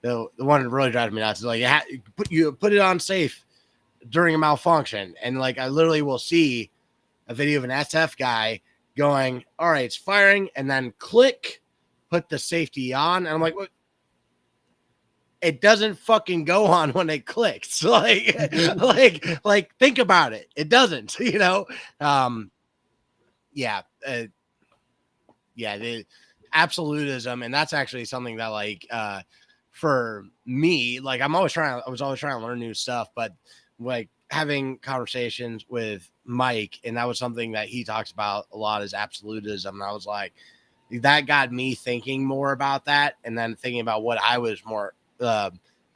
the one that really drives me nuts is like, you put it on safe during a malfunction. And like, I literally will see a video of an SF guy going, all right, it's firing, and then click, put the safety on. And I'm like, what? It doesn't fucking go on when it clicks. Like, think about it. It doesn't, you know? The absolutism. And that's actually something that like, for me, like I was always trying to learn new stuff, but like having conversations with Mike, and that was something that he talks about a lot is absolutism. And I was like, that got me thinking more about that. And then thinking about what I was more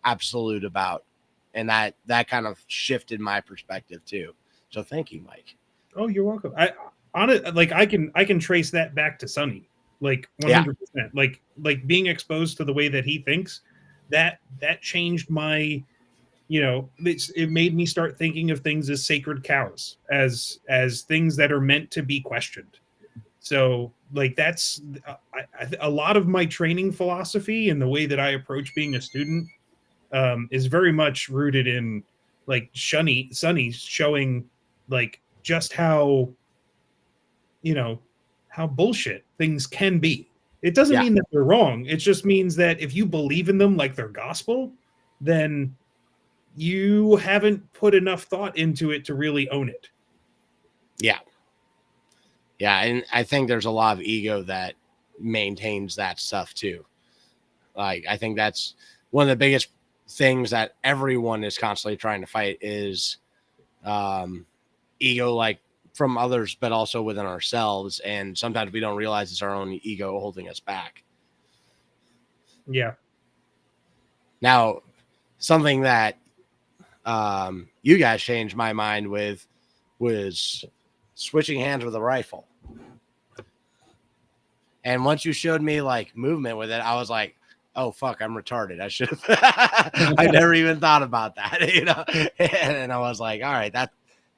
absolute about, and that kind of shifted my perspective too. So thank you, Mike. Oh, you're welcome. I can trace that back to Sonny, like 100%. Like being exposed to the way that he thinks, that changed my, you know, it made me start thinking of things as sacred cows, as things that are meant to be questioned. So like that's a lot of my training philosophy and the way that I approach being a student is very much rooted in like Sonny showing like just how, you know, how bullshit things can be. It doesn't mean that they're wrong. It just means that if you believe in them like they're gospel, then you haven't put enough thought into it to really own it. Yeah. Yeah. And I think there's a lot of ego that maintains that stuff too. Like, I think that's one of the biggest things that everyone is constantly trying to fight is ego, like from others, but also within ourselves. And sometimes we don't realize it's our own ego holding us back. Yeah. Now, something that you guys changed my mind with was switching hands with a rifle. And once you showed me like movement with it, I was like, oh fuck, I'm retarded. I should have I never even thought about that, you know. And I was like, all right,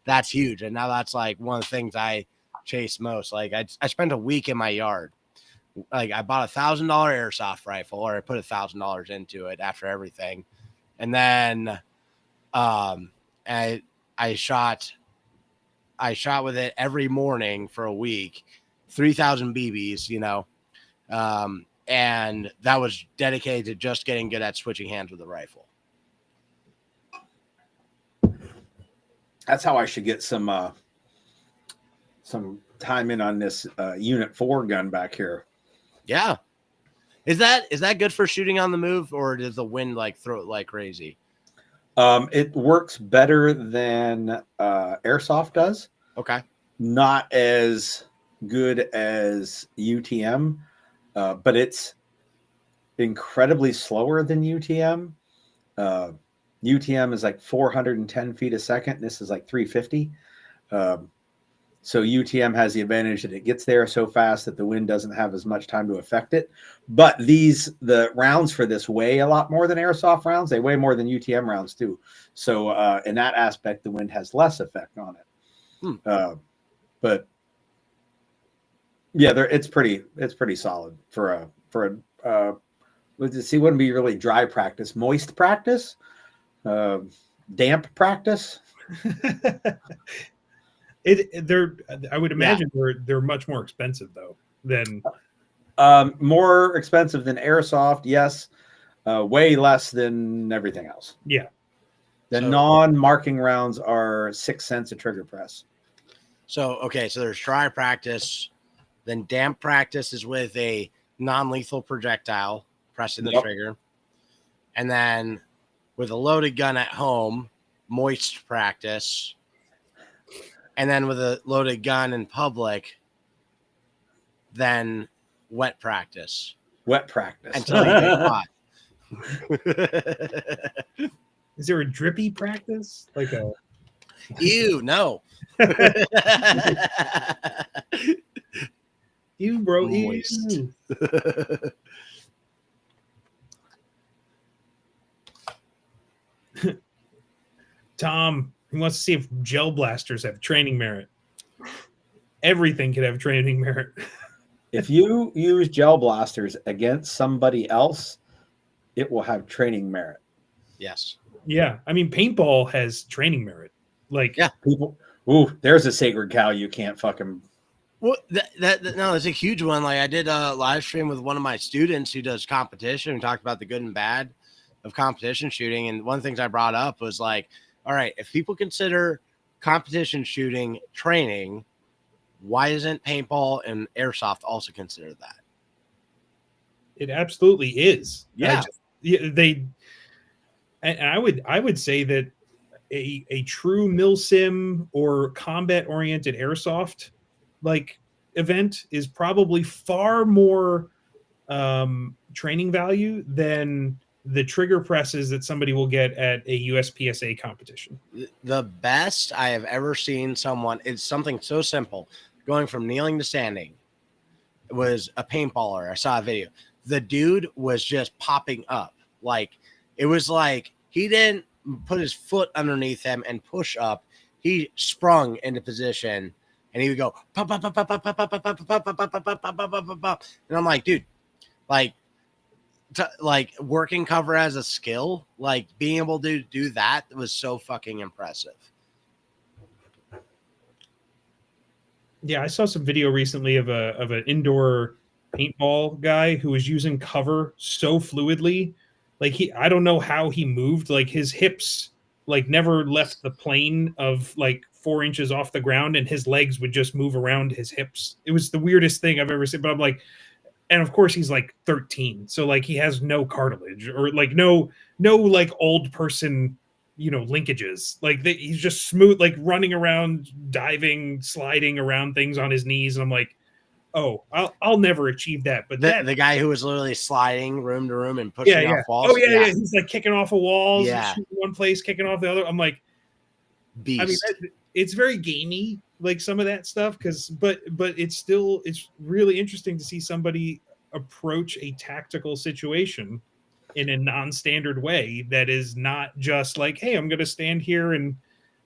that's huge. And now that's like one of the things I chase most. Like I spent a week in my yard. Like I bought $1,000 airsoft rifle, or I put $1,000 into it after everything. And then I shot with it every morning for a week, 3,000 BBs, you know. And that was dedicated to just getting good at switching hands with a rifle. That's how I should get some time in on this Unit 4 gun back here. Yeah. Is that good for shooting on the move, or does the wind like throw it like crazy? It works better than airsoft does. Okay. Not as good as UTM, but it's incredibly slower than UTM. UTM is like 410 feet a second. This is like 350. So UTM has the advantage that it gets there so fast that the wind doesn't have as much time to affect it. But the rounds for this weigh a lot more than airsoft rounds. They weigh more than UTM rounds too. So in that aspect, the wind has less effect on it. But yeah, it's pretty solid for a let's see, wouldn't be really dry practice, moist practice, damp practice. I would imagine they're much more expensive though than more expensive than airsoft, yes. Way less than everything else. Yeah. The non-marking rounds are 6 cents a trigger press. So there's dry practice, then damp practice is with a non-lethal projectile pressing the trigger, and then with a loaded gun at home, moist practice. And then with a loaded gun in public, then wet practice. Wet practice. Until you get caught. Is there a drippy practice? Like a Ew, no. Ew, bro. Moist. Ew. Tom, he wants to see if gel blasters have training merit. Everything could have training merit. If you use gel blasters against somebody else, it will have training merit. Yes. Yeah. I mean, paintball has training merit. Like, yeah, people. Ooh, there's a sacred cow you can't fucking. Well, no, it's a huge one. Like I did a live stream with one of my students who does competition. We talked about the good and bad of competition shooting, and one of the things I brought up was like, all right, if people consider competition shooting training, why isn't paintball and airsoft also considered that? It absolutely is. Yeah, I would say that a true milsim or combat oriented airsoft like event is probably far more training value than the trigger presses that somebody will get at a USPSA competition. The best I have ever seen someone, it's something so simple, going from kneeling to standing, was a paintballer. I saw a video. The dude was just popping up. Like, it was like he didn't put his foot underneath him and push up. He sprung into position and he would go pop, pop, pop, pop, pop, pop, pop, pop, pop, pop, pop, pop, pop, pop, pop, pop. And I'm like, dude, like working cover as a skill, like being able to do that was so fucking impressive. Yeah, I saw some video recently of an indoor paintball guy who was using cover so fluidly. Like I don't know how he moved. Like his hips like never left the plane of like 4 inches off the ground, and his legs would just move around his hips. It was the weirdest thing I've ever seen. But I'm like, and of course he's like 13, so like he has no cartilage or like no like old person, you know, linkages. Like he's just smooth, like running around, diving, sliding around things on his knees. And I'm like, oh, I'll never achieve that. But the guy who was literally sliding room to room and pushing off walls. Oh yeah, he's like kicking off of walls, shooting one place, kicking off the other. I'm like, beast. I mean, it's very gamey, like some of that stuff, but it's really interesting to see somebody approach a tactical situation in a non-standard way that is not just like, hey, I'm going to stand here and,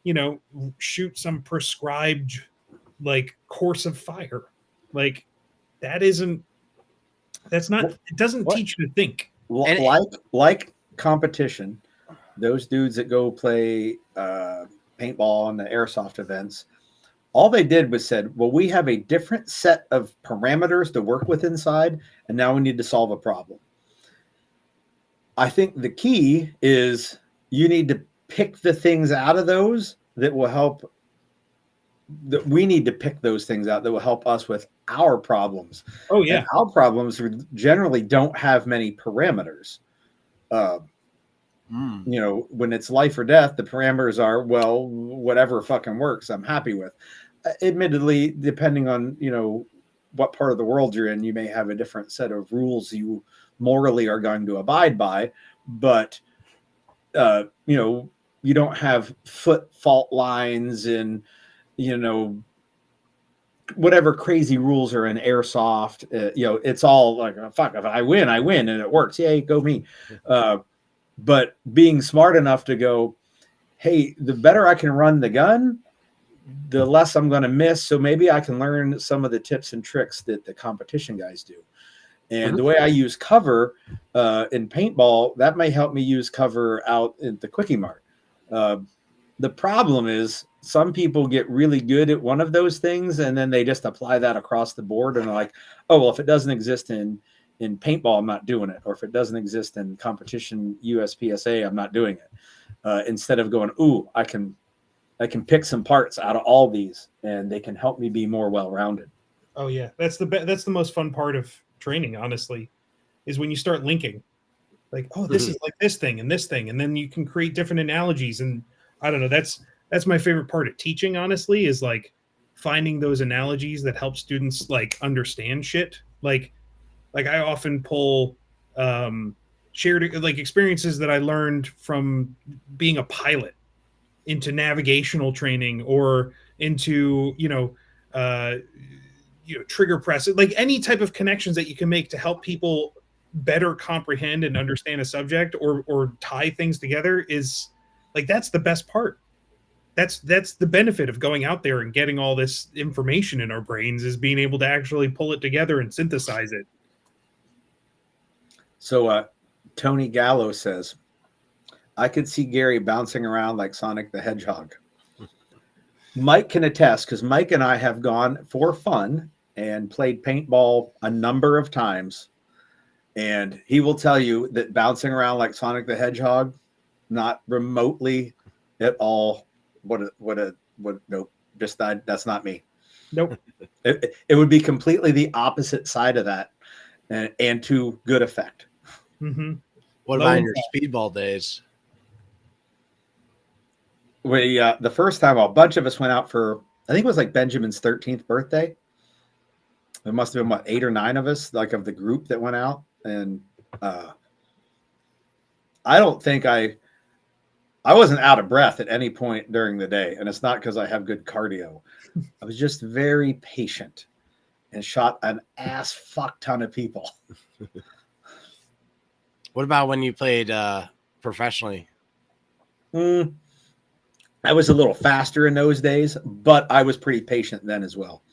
you know, shoot some prescribed like course of fire. Like that's not, it doesn't teach you to think. Like competition, those dudes that go play paintball and the airsoft events, all they did was said, well, we have a different set of parameters to work with inside, and now we need to solve a problem. I think the key is you need to pick the things out of those that will help. That we need to pick those things out that will help us with our problems. Oh yeah, and our problems generally don't have many parameters. You know, when it's life or death, the parameters are, well, whatever fucking works, I'm happy with. Admittedly, depending on, you know, what part of the world you're in, you may have a different set of rules you morally are going to abide by. But you don't have foot fault lines and whatever crazy rules are in airsoft. It's all like, oh, fuck, if I win and it works, yay, go me. But being smart enough to go, hey, the better I can run the gun, the less I'm going to miss. So maybe I can learn some of the tips and tricks that the competition guys do. And the way I use cover in paintball, that may help me use cover out at the Quickie Mart. The problem is some people get really good at one of those things, and then they just apply that across the board and are like, oh, well, if it doesn't exist in paintball, I'm not doing it. Or if it doesn't exist in competition USPSA, I'm not doing it. Instead of going, ooh, I can pick some parts out of all these, and they can help me be more well-rounded. Oh yeah, that's the most fun part of training, honestly, is when you start linking. Like, oh, this is like this thing, and then you can create different analogies. And I don't know, that's my favorite part of teaching, honestly, is like finding those analogies that help students like understand shit. Like I often pull shared like experiences that I learned from being a pilot into navigational training or into trigger press, like any type of connections that you can make to help people better comprehend and understand a subject or tie things together is like, that's the best part. That's the benefit of going out there and getting all this information in our brains, is being able to actually pull it together and synthesize it. So Tony Gallo says, I could see Gary bouncing around like Sonic the Hedgehog. Mike can attest, because Mike and I have gone for fun and played paintball a number of times. And he will tell you that bouncing around like Sonic the Hedgehog, not remotely at all. Nope. Just that's not me. Nope. It would be completely the opposite side of that, and to good effect. Mm-hmm. What about in your speedball days? We the first time a bunch of us went out for, I think it was like Benjamin's 13th birthday. There must have been 8 or 9 of us, like of the group that went out, and I don't think I wasn't out of breath at any point during the day, and it's not because I have good cardio. I was just very patient and shot an ass fuck ton of people. What about when you played professionally? I was a little faster in those days, but I was pretty patient then as well.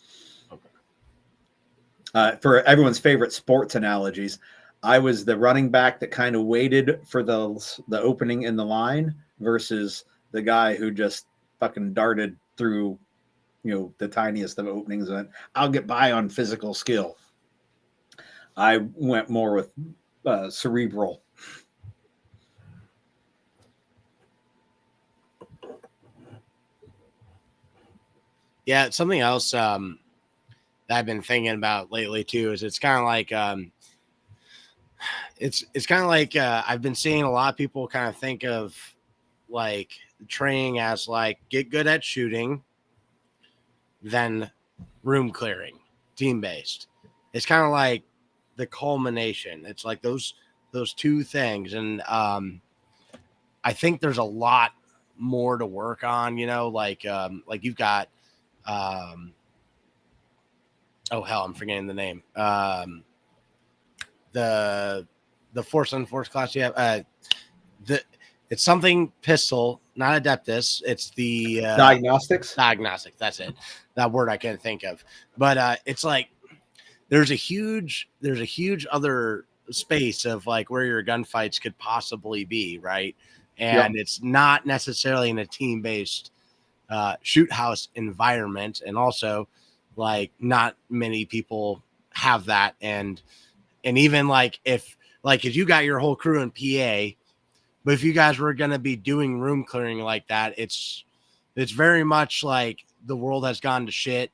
Okay. For everyone's favorite sports analogies, I was the running back that kind of waited for the opening in the line versus the guy who just fucking darted through, the tiniest of openings and went, I'll get by on physical skill. I went more with cerebral. Yeah, something else that I've been thinking about lately too is it's kind of like I've been seeing a lot of people kind of think of like training as like get good at shooting, then room clearing, team based. It's kind of like the culmination. It's like those two things, and I think there's a lot more to work on. Like you've got oh hell, I'm forgetting the name. The force unforced class you have. It's something pistol, not Adeptus. It's the diagnostics. Diagnostics. That's it. That word I can't think of. But it's like there's a huge other space of like where your gunfights could possibly be, right? And it's not necessarily in a team-based shoot house environment, and also like not many people have that. And even like if you got your whole crew in PA, but if you guys were going to be doing room clearing like that, it's very much like the world has gone to shit.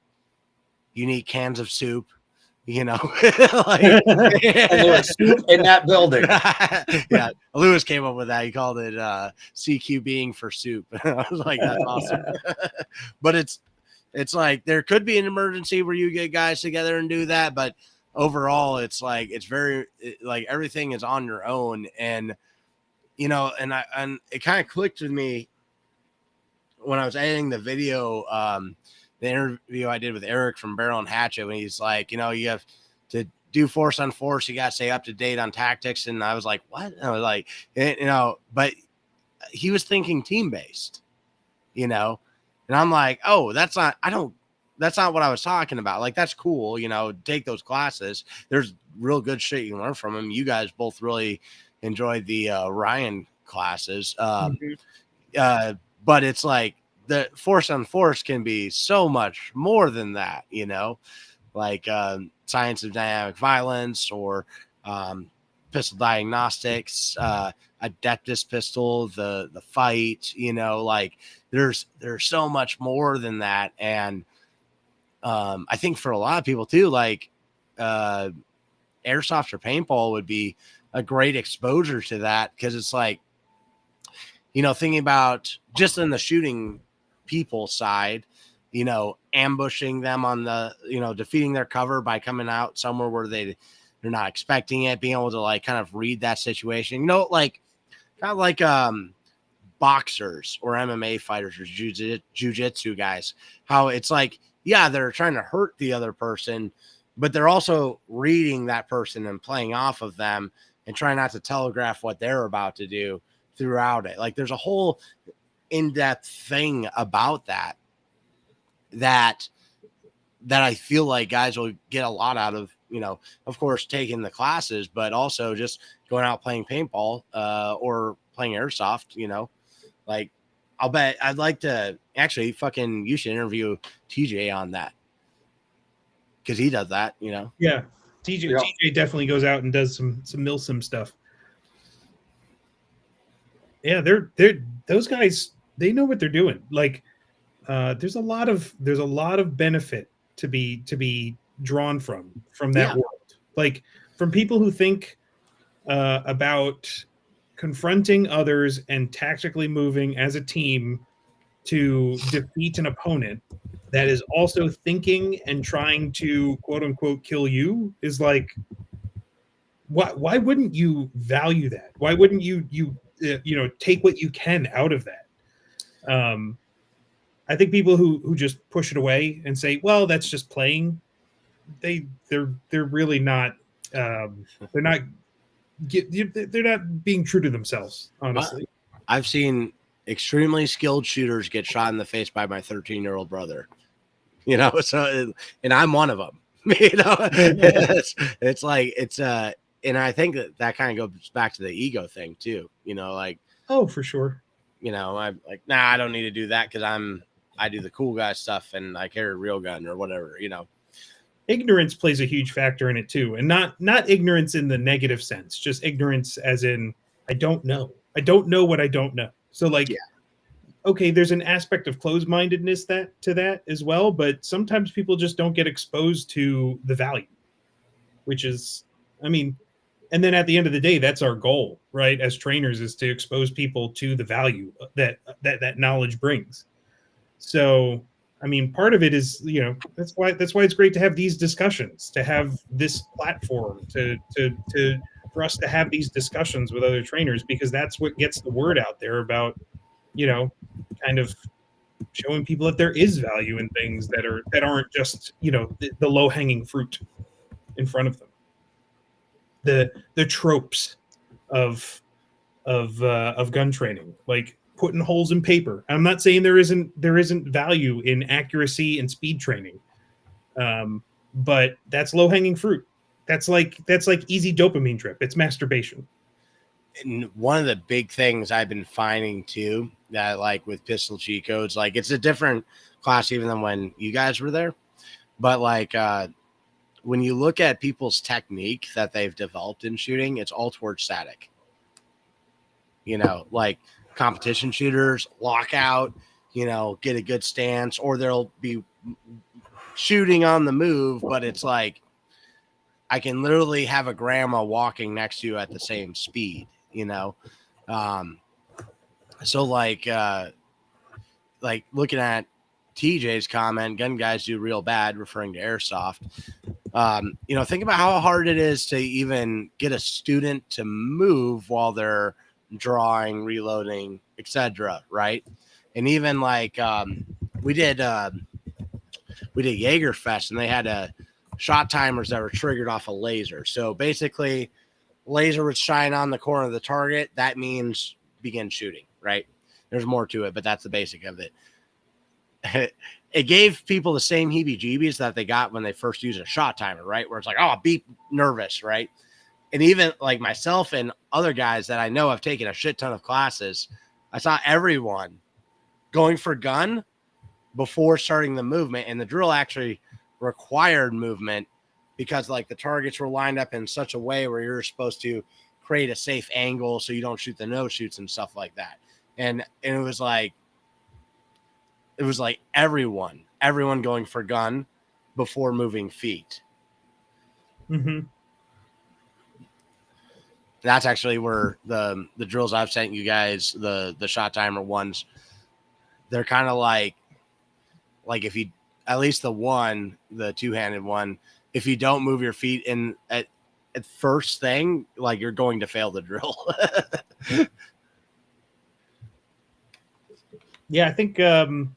You need cans of soup, like, and there was soup in that building. Yeah, Lewis came up with that. He called it CQ being for soup. I was like, that's awesome. But it's like there could be an emergency where you get guys together and do that, but overall, it's like it's very like everything is on your own, and and it kind of clicked with me when I was editing the video, the interview I did with Eric from Barrel and Hatchet, when he's like, you have to do force on force, you got to stay up to date on tactics, and I was like, what? And I was like, but he was thinking team based, and I'm like, oh, that's not what I was talking about. Like, that's cool, take those classes. There's real good shit you can learn from them. You guys both really enjoyed the Ryan classes. But it's like the force on force can be so much more than that, like science of dynamic violence or pistol diagnostics, Adeptus pistol, the fight, like there's so much more than that. And I think for a lot of people too, like airsoft or paintball would be a great exposure to that, because it's like, thinking about just in the shooting people side, ambushing them on the, defeating their cover by coming out somewhere where they're not expecting it, being able to like kind of read that situation, like kind of like boxers or MMA fighters or jujitsu guys, how it's like, yeah, they're trying to hurt the other person, but they're also reading that person and playing off of them and trying not to telegraph what they're about to do throughout it. Like there's a whole in-depth thing about that I feel like guys will get a lot out of, of course, taking the classes, but also just going out playing paintball or playing airsoft, like I'll bet I'd like to actually you should interview TJ on that, because he does that, Yeah. TJ definitely goes out and does some Milsim stuff. Yeah, they're those guys, they know what they're doing. Like there's a lot of benefit to be drawn from that world. Like from people who think about confronting others and tactically moving as a team to defeat an opponent that is also thinking and trying to quote unquote kill you, is like, why wouldn't you value that? Why wouldn't you take what you can out of that? I think people who just push it away and say, well, that's just playing, they're really not they're not being true to themselves, honestly. I've seen extremely skilled shooters get shot in the face by my 13-year-old brother, so, and I'm one of them. It's like and I think that kind of goes back to the ego thing too, like, oh, for sure. I'm like, nah, I don't need to do that because I do the cool guy stuff and I carry a real gun or whatever, Ignorance plays a huge factor in it too, and not ignorance in the negative sense, just ignorance as in I don't know what I don't know. So like, okay, there's an aspect of closed-mindedness to that as well, but sometimes people just don't get exposed to the value, which is, I mean, and then at the end of the day, that's our goal, right? As trainers, is to expose people to the value that knowledge brings. So, I mean, part of it is, that's why it's great to have these discussions, to have this platform, for us to have these discussions with other trainers, because that's what gets the word out there about, kind of showing people that there is value in things that aren't just, the low hanging fruit in front of them. The tropes of gun training, like putting holes in paper. I'm not saying there isn't value in accuracy and speed training, but that's low hanging fruit. That's like easy dopamine trip. It's masturbation. And one of the big things I've been finding too, that like with pistol cheat codes, like it's a different class even than when you guys were there, but like when you look at people's technique that they've developed in shooting, it's all towards static. Like competition shooters lock out, get a good stance, or they'll be shooting on the move, but it's like I can literally have a grandma walking next to you at the same speed, so like looking at TJ's comment, gun guys do real bad, referring to airsoft. Think about how hard it is to even get a student to move while they're drawing, reloading, etc. Right? And even like we did Jaegerfest, and they had shot timers that were triggered off a laser. So basically, laser would shine on the corner of the target. That means begin shooting. Right? There's more to it, but that's the basic of it. It gave people the same heebie-jeebies that they got when they first used a shot timer, right? Where it's like, oh, I'll be nervous, right? And even like myself and other guys that I know have taken a shit ton of classes, I saw everyone going for gun before starting the movement, and the drill actually required movement because like the targets were lined up in such a way where you're supposed to create a safe angle so you don't shoot the no shoots and stuff like that. And it was like everyone going for gun before moving feet. Mm-hmm. That's actually where the drills I've sent you guys, the shot timer ones, they're kind of like if you, at least the two-handed one, if you don't move your feet in at first thing, like you're going to fail the drill. Yeah, I think the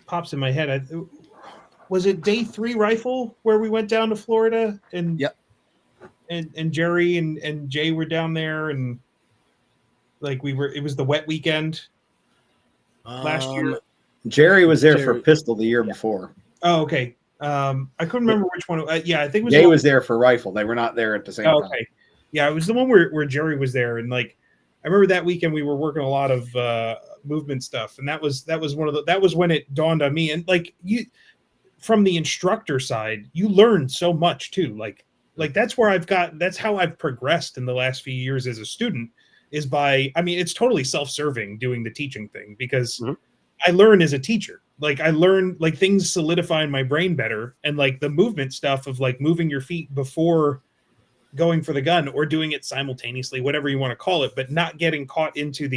pops in my head. Was it day 3 rifle where we went down to Florida and Yep. and Jerry and Jay were down there, and like it was the wet weekend last year. Jerry was there for pistol the year before. Oh, okay. I couldn't remember which one. Yeah, I think it was. Jay was there for rifle. They were not there at the same time. Okay. Yeah, it was the one where Jerry was there, and like I remember that weekend we were working a lot of movement stuff, and that was when it dawned on me. And like you, from the instructor side, you learn so much too. Like that's how I've progressed in the last few years as a student, is by, it's totally self-serving doing the teaching thing, because I learn as a teacher. Like I learn, like things solidify in my brain better, and like the movement stuff of like moving your feet before going for the gun or doing it simultaneously, whatever you want to call it, but not getting caught into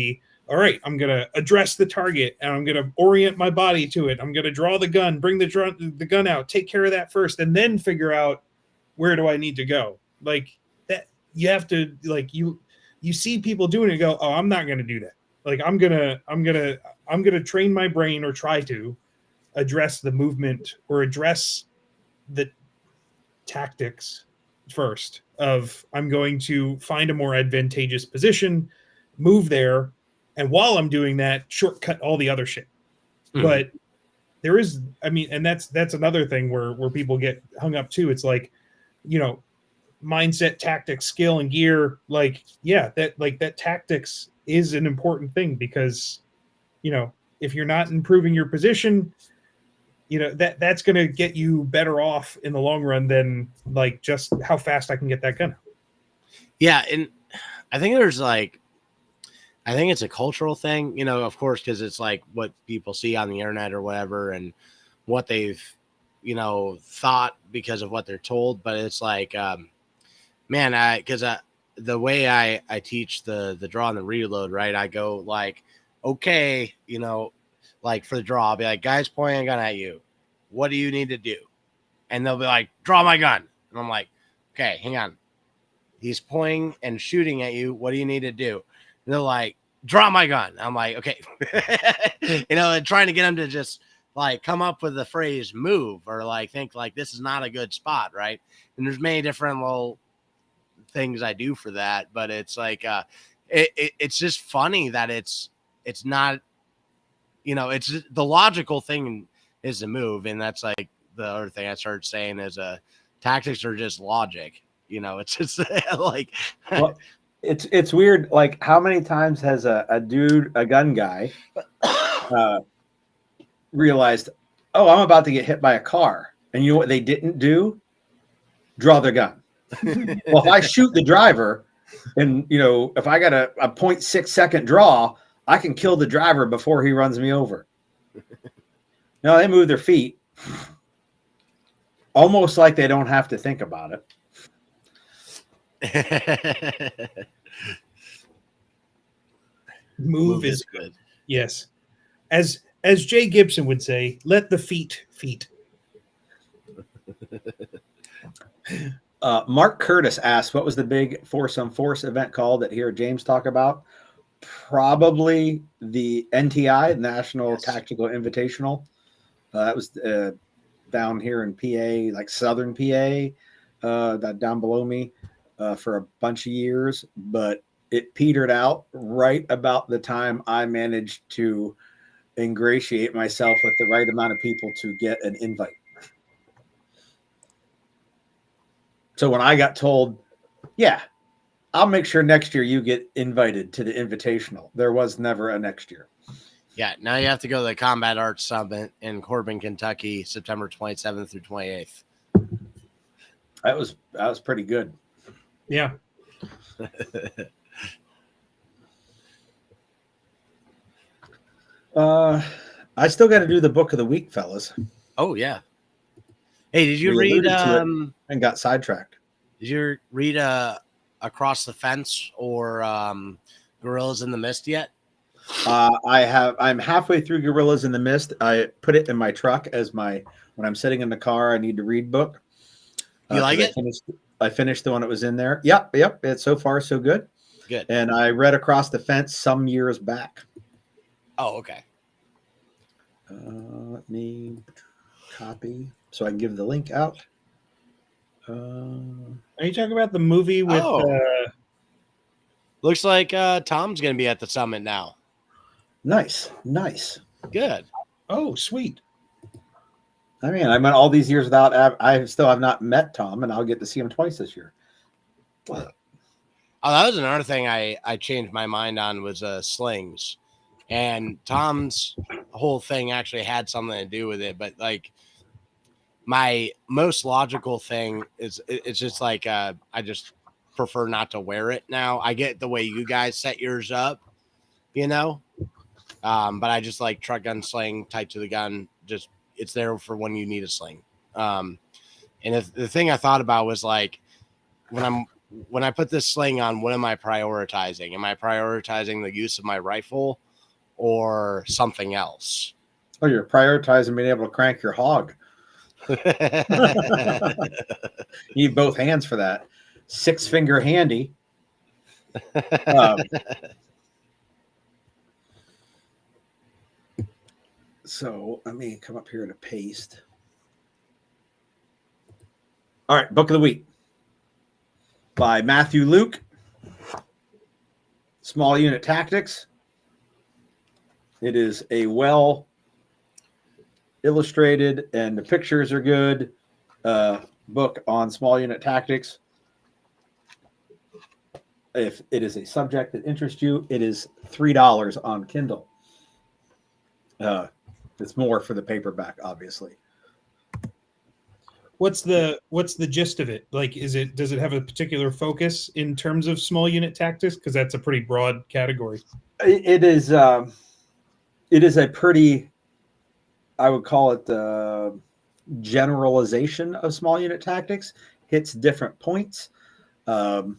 all right, I'm going to address the target and I'm going to orient my body to it. I'm going to draw the gun, bring the gun out, take care of that first, and then figure out where do I need to go. Like that, you have to, like, you see people doing it and go, oh, I'm not going to do that. Like I'm going to train my brain, or try to address the movement or address the tactics first of, I'm going to find a more advantageous position, move there, and while I'm doing that, shortcut all the other shit. But there is, and that's another thing where people get hung up too. It's like, mindset, tactics, skill, and gear. Like, yeah, that tactics is an important thing, because, if you're not improving your position, that's going to get you better off in the long run than like just how fast I can get that gun out. Yeah. And I think it's a cultural thing, of course, because it's like what people see on the internet or whatever, and what they've, thought because of what they're told. But it's like, because the way I teach the draw and the reload, right? I go like, okay, like for the draw, I'll be like, guys pointing a gun at you, what do you need to do? And they'll be like, draw my gun. And I'm like, okay, hang on. He's pointing and shooting at you. What do you need to do? And they're like, draw my gun. I'm like, okay. And trying to get them to just like come up with the phrase move, or like think like this is not a good spot, right? And there's many different little things I do for that, but it's like it's just funny that it's not, it's the logical thing is to move, and that's like the other thing I started saying is tactics are just logic. It's just like well, it's weird. Like, how many times has a gun guy realized, oh, I'm about to get hit by a car, and you know what they didn't do? Draw their gun. Well, if I shoot the driver, and if I got a 0.6 second draw, I can kill the driver before he runs me over. No, they move their feet, almost like they don't have to think about it. Move is good. Yes. As Jay Gibson would say, let the feet. Mark Curtis asked, what was the big Force on Force event called that here James talk about? Probably the NTI, National Yes. Tactical Invitational. That was down here in PA, like southern PA, down below me for a bunch of years. But it petered out right about the time I managed to ingratiate myself with the right amount of people to get an invite. So when I got told, yeah, I'll make sure next year you get invited to the invitational, there was never a next year. Yeah, now you have to go to the Combat Arts Summit in Corbin, Kentucky, September 27th through 28th. That was pretty good. Yeah. I still got to do the book of the week, fellas. Oh yeah. Hey, did you We read alluded to it and got sidetracked. Did you read Across the Fence or Gorillas in the Mist yet? I'm halfway through Gorillas in the Mist. I put it in my truck as when I'm sitting in the car, I need to read book. You like it? I finished the one that was in there. Yep. It's so far so good. Good. And I read Across the Fence some years back. Oh, okay. Let me copy so I can give the link out. Are you talking about the movie with? Looks like Tom's going to be at the summit now. Nice. Good. Oh, sweet. I mean, I went all these years without. I still have not met Tom, and I'll get to see him twice this year. Oh, that was another thing I changed my mind on was slings, and Tom's whole thing actually had something to do with it. But like, my most logical thing is it's just like I just prefer not to wear it now. I get the way you guys set yours up, but I just like truck gun sling tight to the gun. Just it's there for when you need a sling. And the thing I thought about was like when I put this sling on, what am I prioritizing? Am I prioritizing the use of my rifle or something else? Oh, you're prioritizing being able to crank your hog. You need both hands for that. 6-finger handy. So let me come up here to paste. All right, book of the week by Matthew Luke. Small Unit Tactics. It is a well illustrated and the pictures are good book on small unit tactics. If it is a subject that interests you, it is $3 on Kindle. It's more for the paperback, obviously. What's the gist of it? Like, does it have a particular focus in terms of small unit tactics? Because that's a pretty broad category. It is a pretty, I would call it the generalization of small unit tactics. Hits different points. It's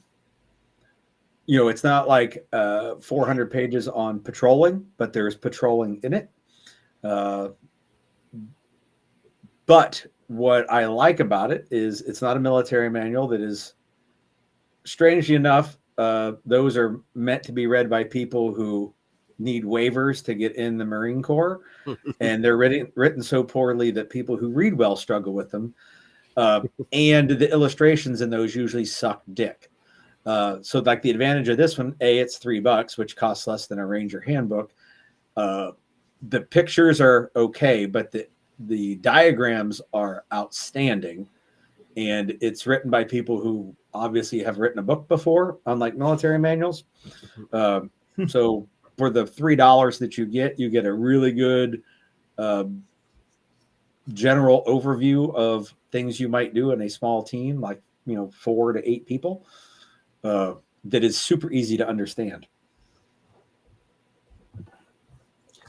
not like 400 pages on patrolling, but there's patrolling in it. But what I like about it is it's not a military manual that is, strangely enough, those are meant to be read by people who need waivers to get in the Marine Corps. And they're written so poorly that people who read well struggle with them. And the illustrations in those usually suck dick. So like the advantage of this one, it's $3, which costs less than a Ranger handbook. The pictures are okay, but the diagrams are outstanding. And it's written by people who obviously have written a book before, unlike military manuals. So for the $3 that you get a really good general overview of things you might do in a small team, like 4 to 8 people. That is super easy to understand.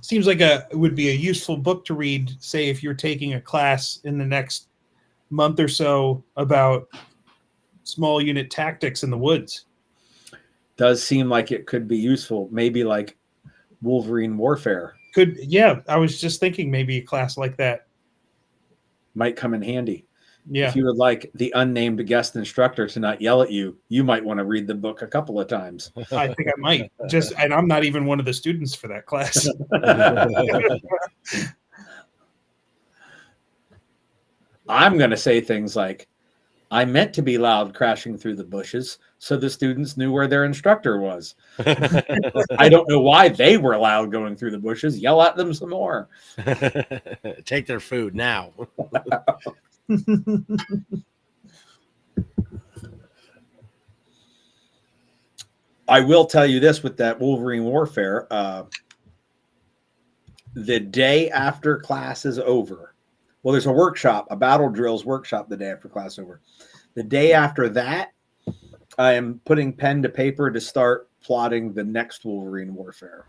Seems like it would be a useful book to read, say, if you're taking a class in the next month or so about small unit tactics in the woods. Does seem like it could be useful. Maybe like Wolverine Warfare. I was just thinking maybe a class like that might come in handy. Yeah. If you would like the unnamed guest instructor to not yell at you, you might want to read the book a couple of times. I think I might and I'm not even one of the students for that class. I'm going to say things like, I meant to be loud crashing through the bushes so the students knew where their instructor was. I don't know why they were loud going through the bushes. Yell at them some more. Take their food now. I will tell you this with that Wolverine Warfare. The day after class is over, well, there's a workshop, a battle drills workshop the day after class over. The day after that, I am putting pen to paper to start plotting the next Wolverine Warfare,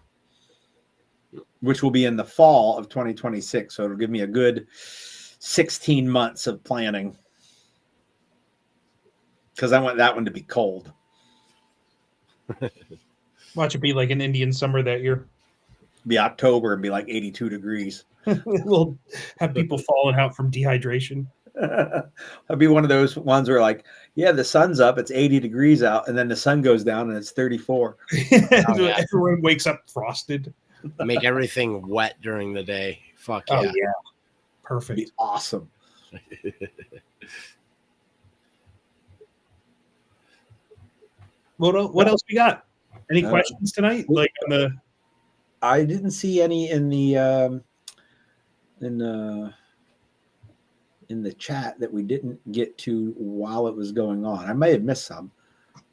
which will be in the fall of 2026. So it'll give me a good 16 months of planning because I want that one to be cold. Watch it be like an Indian summer that year. Be October and be like 82 degrees. We'll have people falling out from dehydration. I'll be one of those ones where like, yeah, the sun's up, it's 80 degrees out, and then the sun goes down and it's 34. Yeah. Everyone wakes up frosted. Make everything wet during the day. Fuck Oh yeah. yeah. Perfect. It'd be awesome. What else we got? Any questions tonight? Like on the I didn't see any in the chat that we didn't get to while it was going on. I may have missed some.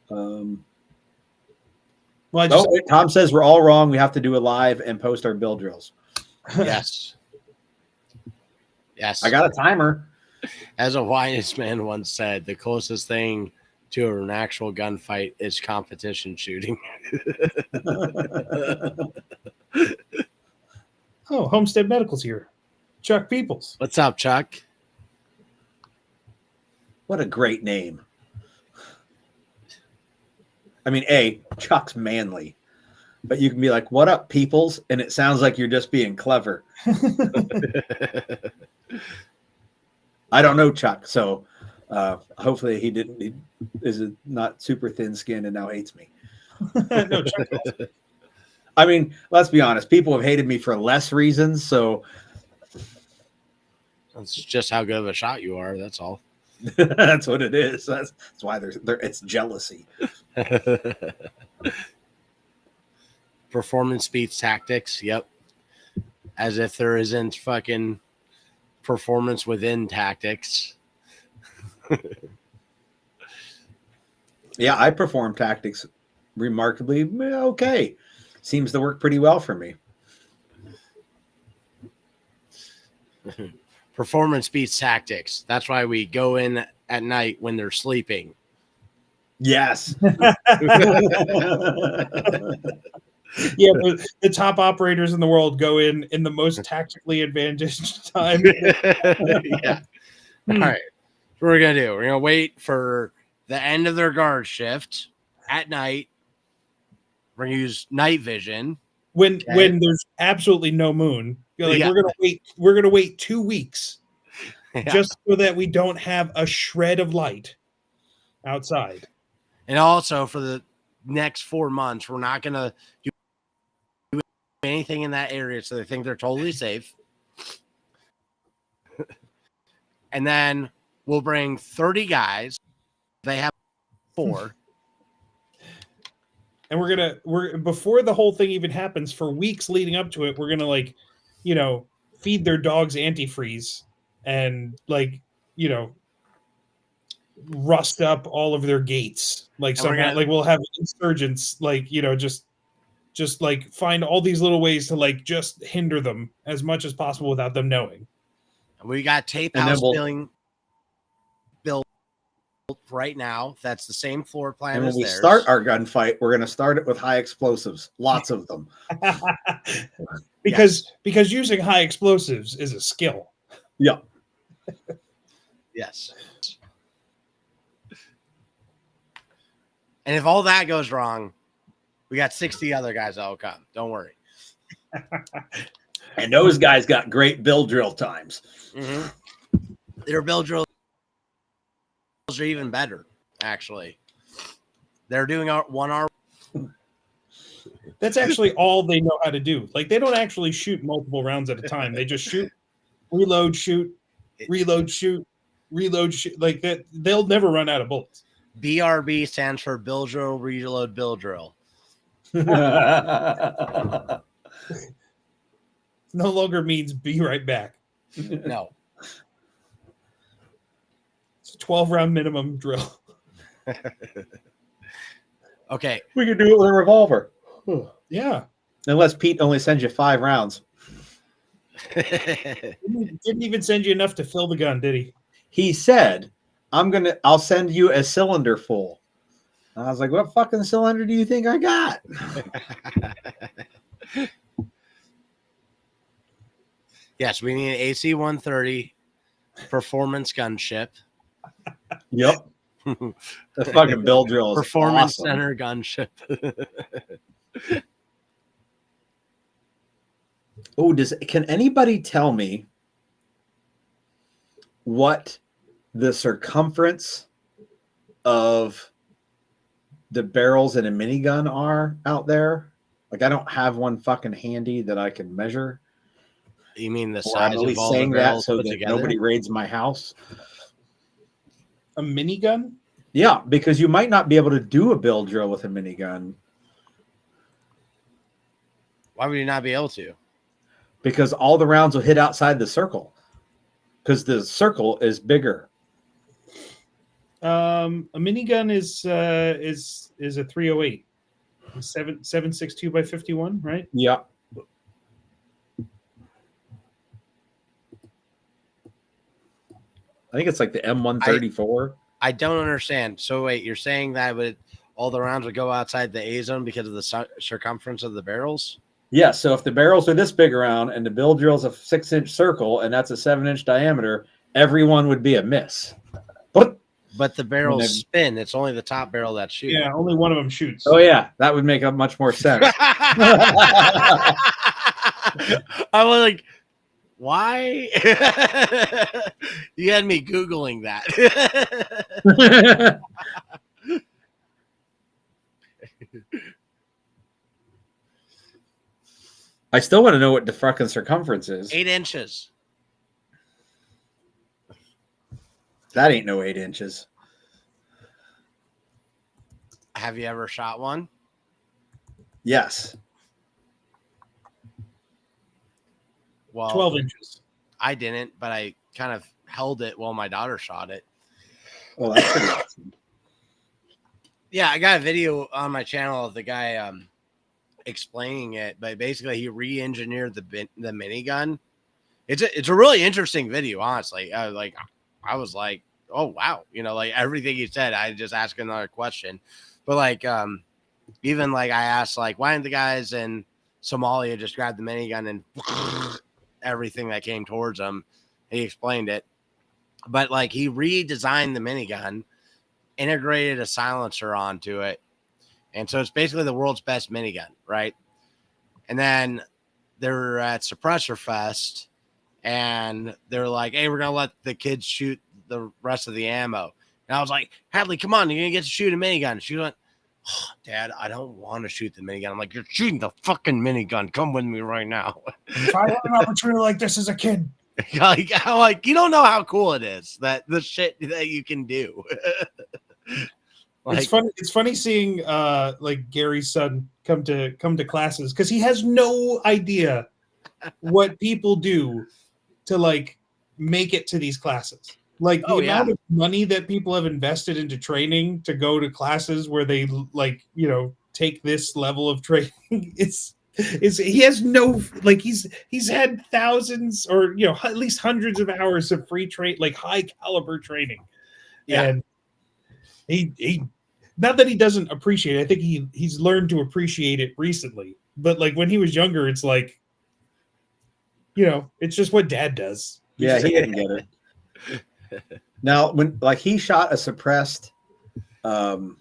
Tom says we're all wrong. We have to do a live and post our bill drills. Yes. Yes. I got a timer. As a wise man once said, the closest thing to an actual gunfight is competition shooting. Oh, Homestead Medical's here. Chuck Peoples. What's up, Chuck? What a great name. I mean, Chuck's manly. But you can be like, what up, peoples? And it sounds like you're just being clever. I don't know Chuck, so hopefully he is not super thin-skinned and now hates me. No, Chuck. I mean, let's be honest. People have hated me for less reasons, so That's just how good of a shot you are. That's all. that's what it is. That's why it's jealousy. Performance beats tactics. Yep. As if there isn't fucking performance within tactics. Yeah, I perform tactics remarkably okay. Seems to work pretty well for me. Performance beats tactics. That's why we go in at night when they're sleeping. Yes. Yeah, the top operators in the world go in the most tactically advantaged time. Yeah. All right. What we're going to do, we're going to wait for the end of their guard shift at night. We're going to use night vision. When there's absolutely no moon. You're like, Yeah. we're gonna wait 2 weeks Yeah. just so that we don't have a shred of light outside. And also for the next 4 months, we're not going to do anything in that area so they think they're totally safe. And then we'll bring 30 guys. They have 4. And we're before the whole thing even happens, for weeks leading up to it, we're gonna feed their dogs antifreeze and rust up all of their gates. Like somehow, we'll have insurgents, just find all these little ways to just hinder them as much as possible without them knowing. We got tape house built right now. That's the same floor plan And when as we theirs. start our gunfight, we're going to start it with high explosives. Lots of them. Because using high explosives is a skill. Yeah. Yes. And if all that goes wrong, we got 60 other guys that will come. Don't worry. And those guys got great bill drill times. Mm-hmm. Their bill drill are even better, actually. They're doing one R. That's actually all they know how to do. Like, they don't actually shoot multiple rounds at a time. They just shoot, reload, shoot, reload, shoot, reload, shoot. Like that, they'll never run out of bullets. BRB stands for Bill Drill, Reload, Bill Drill. No longer means be right back. No. It's a 12-round minimum drill. Okay. We could do it with a revolver. Yeah. Unless Pete only sends you 5 rounds. Didn't even send you enough to fill the gun, did he? He said, I'll send you a cylinder full. And I was like, what fucking cylinder do you think I got? Yes, we need an AC 130 performance gunship. Yep. The fucking Bill Drill is Performance awesome. center gunship. Oh, can anybody tell me what the circumference of the barrels in a minigun are out there? Like, I don't have one fucking handy that I can measure. You mean the Or I'm size at of least all the saying that barrels so put that together? nobody raids my house. A minigun? Yeah, because you might not be able to do a Bill Drill with a minigun. Why would you not be able to? Because all the rounds will hit outside the circle. Because the circle is bigger. A minigun is a 308. 7.62 by 51, right? Yeah. I think it's like the M134. I don't understand. So wait, you're saying that all the rounds would go outside the A zone because of the circumference of the barrels? Yeah, so if the barrels are this big around and the Bill Drill's a 6-inch circle and that's a 7-inch diameter, everyone would be a miss. But the barrels spin. It's only the top barrel that shoots. Yeah, only one of them shoots. Oh, yeah, that would make much more sense. I was like, why? You had me Googling that. I still want to know what the fucking circumference is. 8 inches. That ain't no 8 inches. Have you ever shot one? Yes. Well, 12 inches. I didn't, but I kind of held it while my daughter shot it. Well, that's pretty awesome. Yeah, I got a video on my channel of the guy explaining it, but basically he re-engineered the minigun. It's a really interesting video, honestly. I was like, oh wow, like everything he said, I just asked another question. But like even like I asked, like, why didn't the guys in Somalia just grab the minigun and everything that came towards them? He explained it. But like he redesigned the minigun, integrated a silencer onto it. And so it's basically the world's best minigun, right? And then they're at Suppressor Fest and they're like, hey, we're going to let the kids shoot the rest of the ammo. And I was like, Hadley, come on, you're going to get to shoot a minigun. She went, oh, Dad, I don't want to shoot the minigun. I'm like, you're shooting the fucking minigun. Come with me right now. If I had an opportunity like this as a kid. I'm like, you don't know how cool it is, that the shit that you can do. It's funny. It's funny seeing like Gary's son come to classes because he has no idea what people do to like make it to these classes. Like the amount of money that people have invested into training to go to classes where they like take this level of training. He has no like he's had thousands or at least hundreds of hours of free like high caliber training. Yeah. And he not that he doesn't appreciate it. I think he's learned to appreciate it recently. But like when he was younger, it's like it's just what Dad does. Yeah, he didn't get it. Now, when like he shot a suppressed fuck.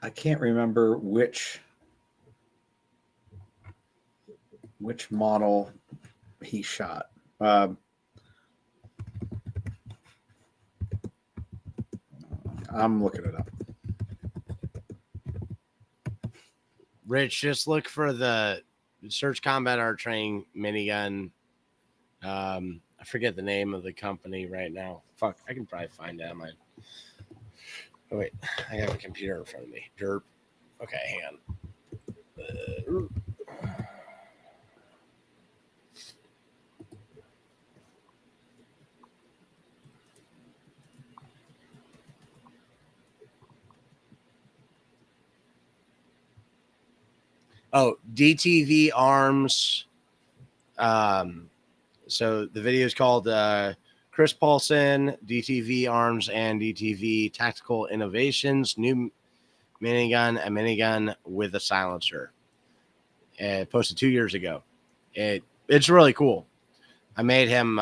I can't remember which which model he shot. I'm looking it up. Rich, just look for the Search Combat Art Training minigun. I forget the name of the company right now. Fuck, I can probably find out. Oh wait, I have a computer in front of me. Derp. Okay, hang on. Oh, DTV Arms. So the video is called Chris Paulson, DTV Arms and DTV Tactical Innovations, new minigun, a minigun with a silencer. Posted 2 years ago. It's really cool. I made him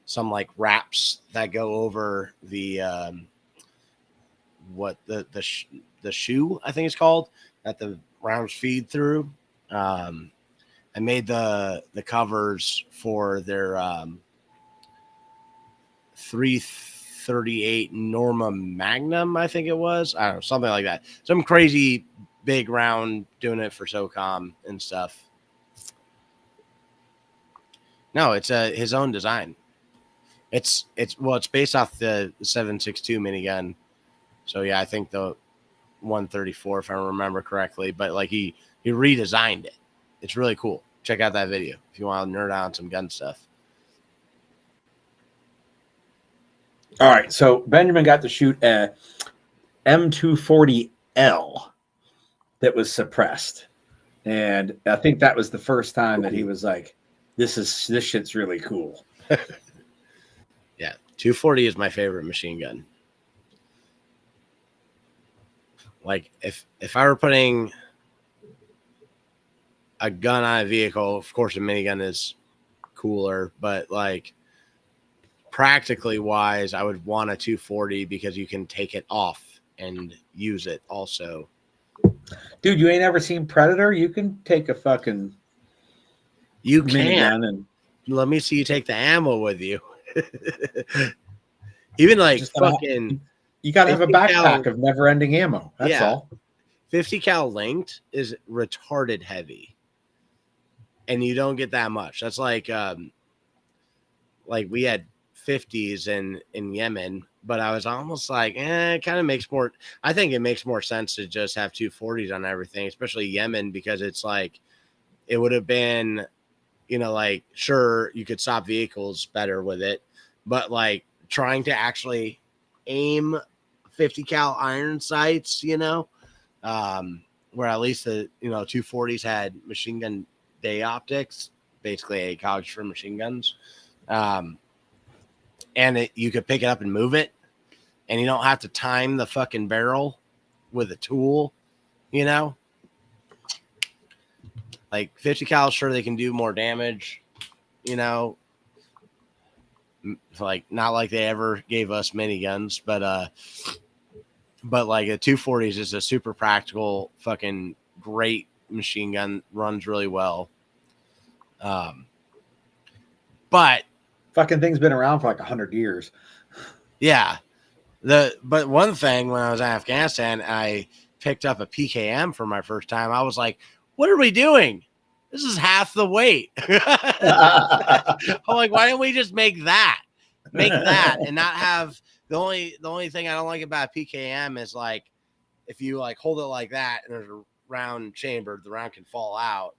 some like wraps that go over the the shoe, I think it's called, that the rounds feed through. I made the covers for their 338 Norma Magnum, I think it was. I don't know, something like that. Some crazy big round, doing it for SOCOM and stuff. No, it's his own design. It's based off the 7.62 minigun. So yeah, I think the 134, if I remember correctly. But like he redesigned it. It's really cool. Check out that video if you want to nerd out on some gun stuff. All right, so Benjamin got to shoot a M240L that was suppressed, and I think that was the first time that he was like, this shit's really cool." Yeah, 240 is my favorite machine gun. Like if I were putting a gun on a vehicle, of course a minigun is cooler, but like practically wise, I would want a 240 because you can take it off and use it also. Dude, you ain't ever seen Predator? You can take a fucking minigun and let me see you take the ammo with you. Even like fucking you gotta have a backpack cal of never-ending ammo. That's all. 50 cal linked is retarded heavy. And you don't get that much. That's like we had 50s in Yemen, but I was almost like, it kind of makes more. I think it makes more sense to just have 240s on everything, especially Yemen, because it's like it would have been, like sure you could stop vehicles better with it, but like trying to actually aim 50 cal iron sights, where at least the 240s had machine gun day optics, basically a cogs for machine guns. And you could pick it up and move it, and you don't have to time the fucking barrel with a tool, Like 50 cal, sure they can do more damage, like not like they ever gave us miniguns, but like a 240 is just a super practical, fucking great machine gun, runs really well. But fucking thing's been around for like 100 years. Yeah. But one thing, when I was in Afghanistan, I picked up a PKM for my first time. I was like, what are we doing? This is half the weight. I'm like, why don't we just make that and not have the only thing I don't like about PKM is like, if you like hold it like that and there's a round chamber, the round can fall out.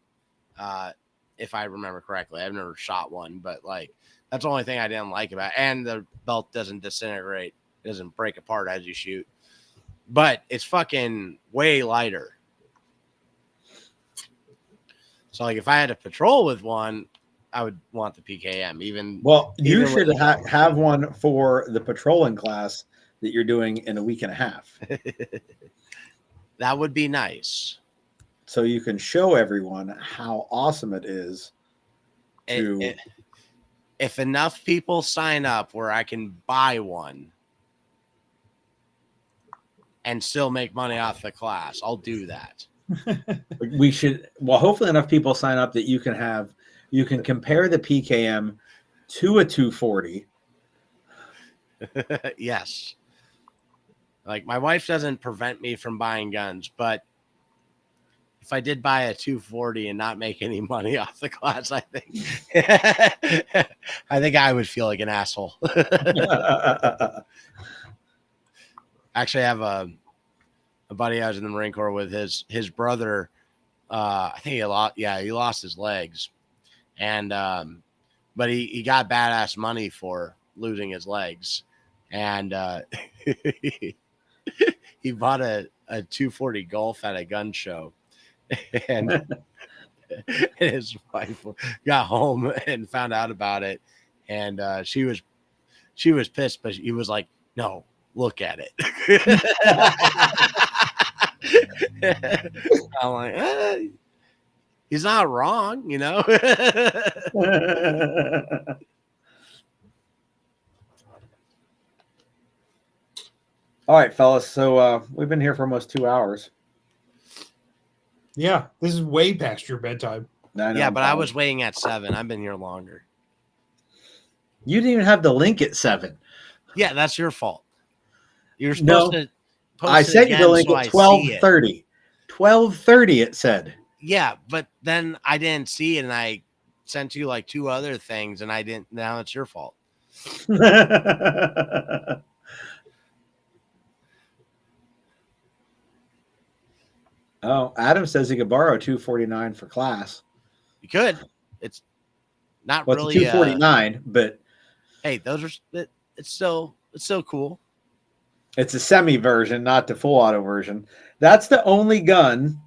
If I remember correctly, I've never shot one, but like, that's the only thing I didn't like about it. And the belt doesn't disintegrate. It doesn't break apart as you shoot. But it's fucking way lighter. So like if I had to patrol with one, I would want the PKM. You should have one for the patrolling class that you're doing in a week and a half. That would be nice. So you can show everyone how awesome it is if enough people sign up where I can buy one and still make money off the class, I'll do that. We should. Well, hopefully enough people sign up that you can compare the PKM to a 240. Yes. Like my wife doesn't prevent me from buying guns, but if I did buy a 240 and not make any money off the class, I think I would feel like an asshole. Actually, I have a buddy I was in the Marine Corps with. His brother, I think he lost his legs, and but he got badass money for losing his legs, and he bought a 240 Golf at a gun show, and his wife got home and found out about it, and she was pissed, but he was like, "No, look at it." I'm like, he's not wrong, you know. All right, fellas. So we've been here for almost 2 hours. Yeah, this is way past your bedtime. Yeah, but I was waiting at 7. I've been here longer. You didn't even have the link at 7. Yeah, that's your fault. You're supposed to post I it sent you the again link so at I see 12:30. 12:30 it said. Yeah, but then I didn't see it, and I sent you like 2 other things, and I didn't. Now it's your fault. Oh, Adam says he could borrow 249 for class. You could. It's not Well, really 249, but hey, those are. It's still cool. it's a semi version, not the full auto version. That's the only gun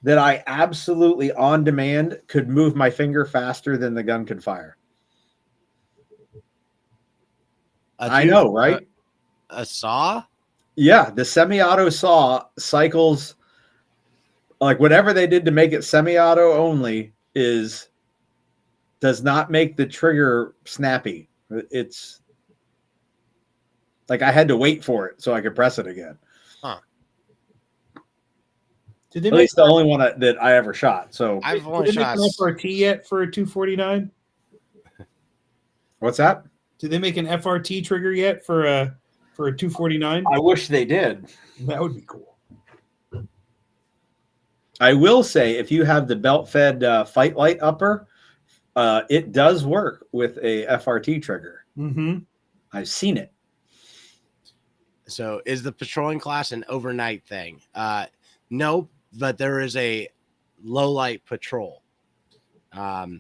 that I absolutely on demand could move my finger faster than the gun could fire. I know, right? A saw? Yeah, the semi-auto saw cycles like whatever they did to make it semi-auto only does not make the trigger snappy. It's like I had to wait for it so I could press it again. Huh. Did they At least the only one that I ever shot. So I've only shot an FRT yet for a 249. What's that? Did they make an FRT trigger yet for a 249? I wish they did. That would be cool. I will say, if you have the belt-fed fight light upper, it does work with a FRT trigger. Mm-hmm. I've seen it. So, is the patrolling class an overnight thing? No, but there is a low light patrol. The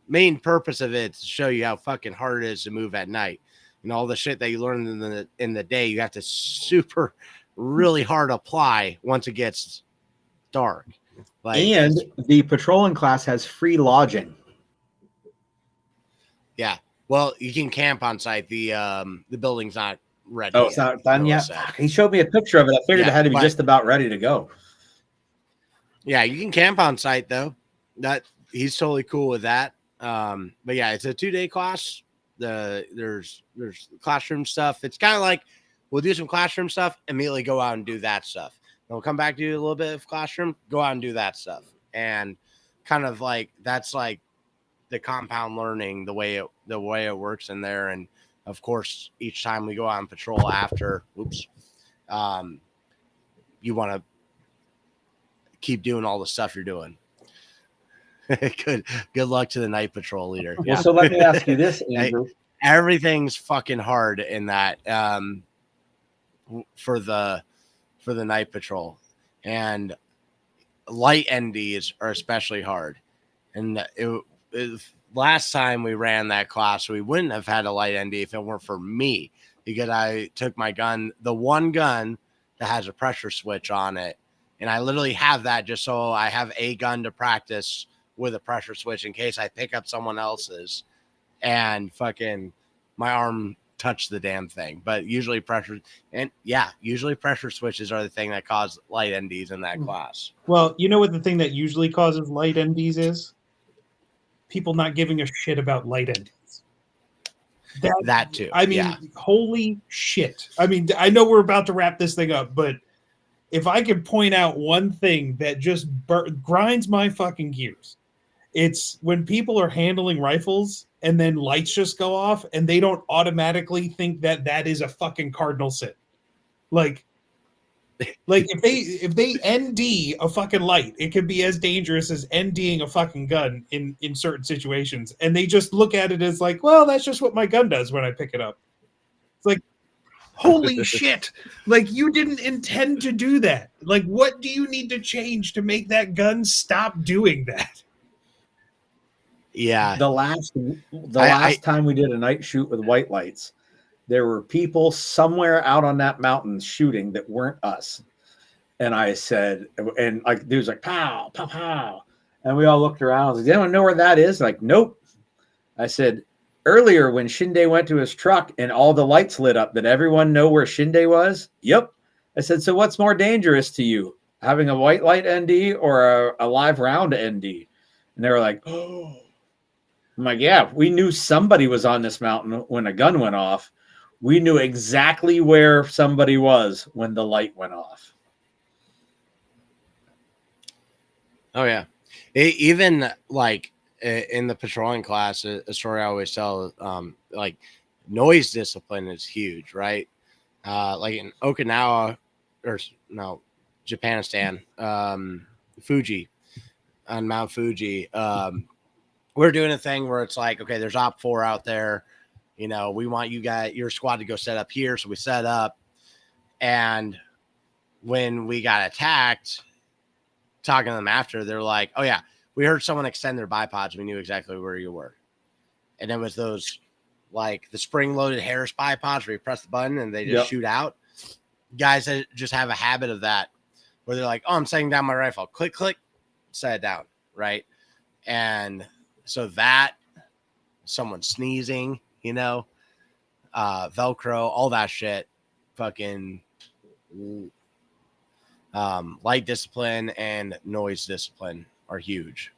main purpose of it is to show you how fucking hard it is to move at night, and all the shit that you learn in the day. You have to super really hard apply once it gets dark. And the patrolling class has free lodging. Yeah, well, you can camp on site. The building's not ready. Oh, it's not done yet. He showed me a picture of it. I figured it had to be just about ready to go. Yeah, you can camp on site though. That he's totally cool with that. But yeah, it's a 2-day class. There's classroom stuff. It's kind of like we'll do some classroom stuff, immediately go out and do that stuff. Then we'll come back to do a little bit of classroom, go out and do that stuff, and kind of like that's like the compound learning, the way it works in there. And of course, each time we go out on patrol after, you want to keep doing all the stuff you're doing. Good luck to the night patrol leader. Well, so let me ask you this, Andrew. Everything's fucking hard in that for the night patrol, and light NDs are especially hard. And last time we ran that class, we wouldn't have had a light ND if it weren't for me, because I took my gun, the one gun that has a pressure switch on it, and I literally have that just so I have a gun to practice with a pressure switch in case I pick up someone else's and fucking my arm touch the damn thing. But usually pressure switches are the thing that cause light NDs in that class. Well, you know what the thing that usually causes light NDs is? People not giving a shit about light NDs. That too. I mean, holy shit. I mean, I know we're about to wrap this thing up, but if I could point out one thing that just grinds my fucking gears, it's when people are handling rifles and then lights just go off and they don't automatically think that that is a fucking cardinal sin. Like if they ND a fucking light, it could be as dangerous as NDing a fucking gun in certain situations, and they just look at it as like, well, that's just what my gun does when I pick it up. It's like, holy shit! Like, you didn't intend to do that. Like, what do you need to change to make that gun stop doing that? Yeah. The last time we did a night shoot with white lights, there were people somewhere out on that mountain shooting that weren't us. And I said, and like dude's like, pow, pow, pow. And we all looked around. I was like, does anyone know where that is? Like, nope. I said, earlier when Shinde went to his truck and all the lights lit up, did everyone know where Shinde was? Yep. I said, so what's more dangerous to you, having a white light ND or a live round ND? And they were like, oh. I'm like, yeah, we knew somebody was on this mountain when a gun went off. We knew exactly where somebody was when the light went off. Oh, yeah. Even like in the patrolling class, a story I always tell, like noise discipline is huge, right? Like in Okinawa, or no, Japanistan, Fuji, on Mount Fuji, we're doing a thing where it's like, okay, there's Op 4 out there. You know, we want your squad to go set up here. So we set up. And when we got attacked, talking to them after, they're like, oh, yeah, we heard someone extend their bipods. We knew exactly where you were. And it was those, like, the spring-loaded Harris bipods where you press the button and they just shoot out. Guys that just have a habit of that where they're like, oh, I'm setting down my rifle. Click, click, set it down, right? And so that, someone sneezing, you know, Velcro, all that shit, fucking light discipline and noise discipline are huge.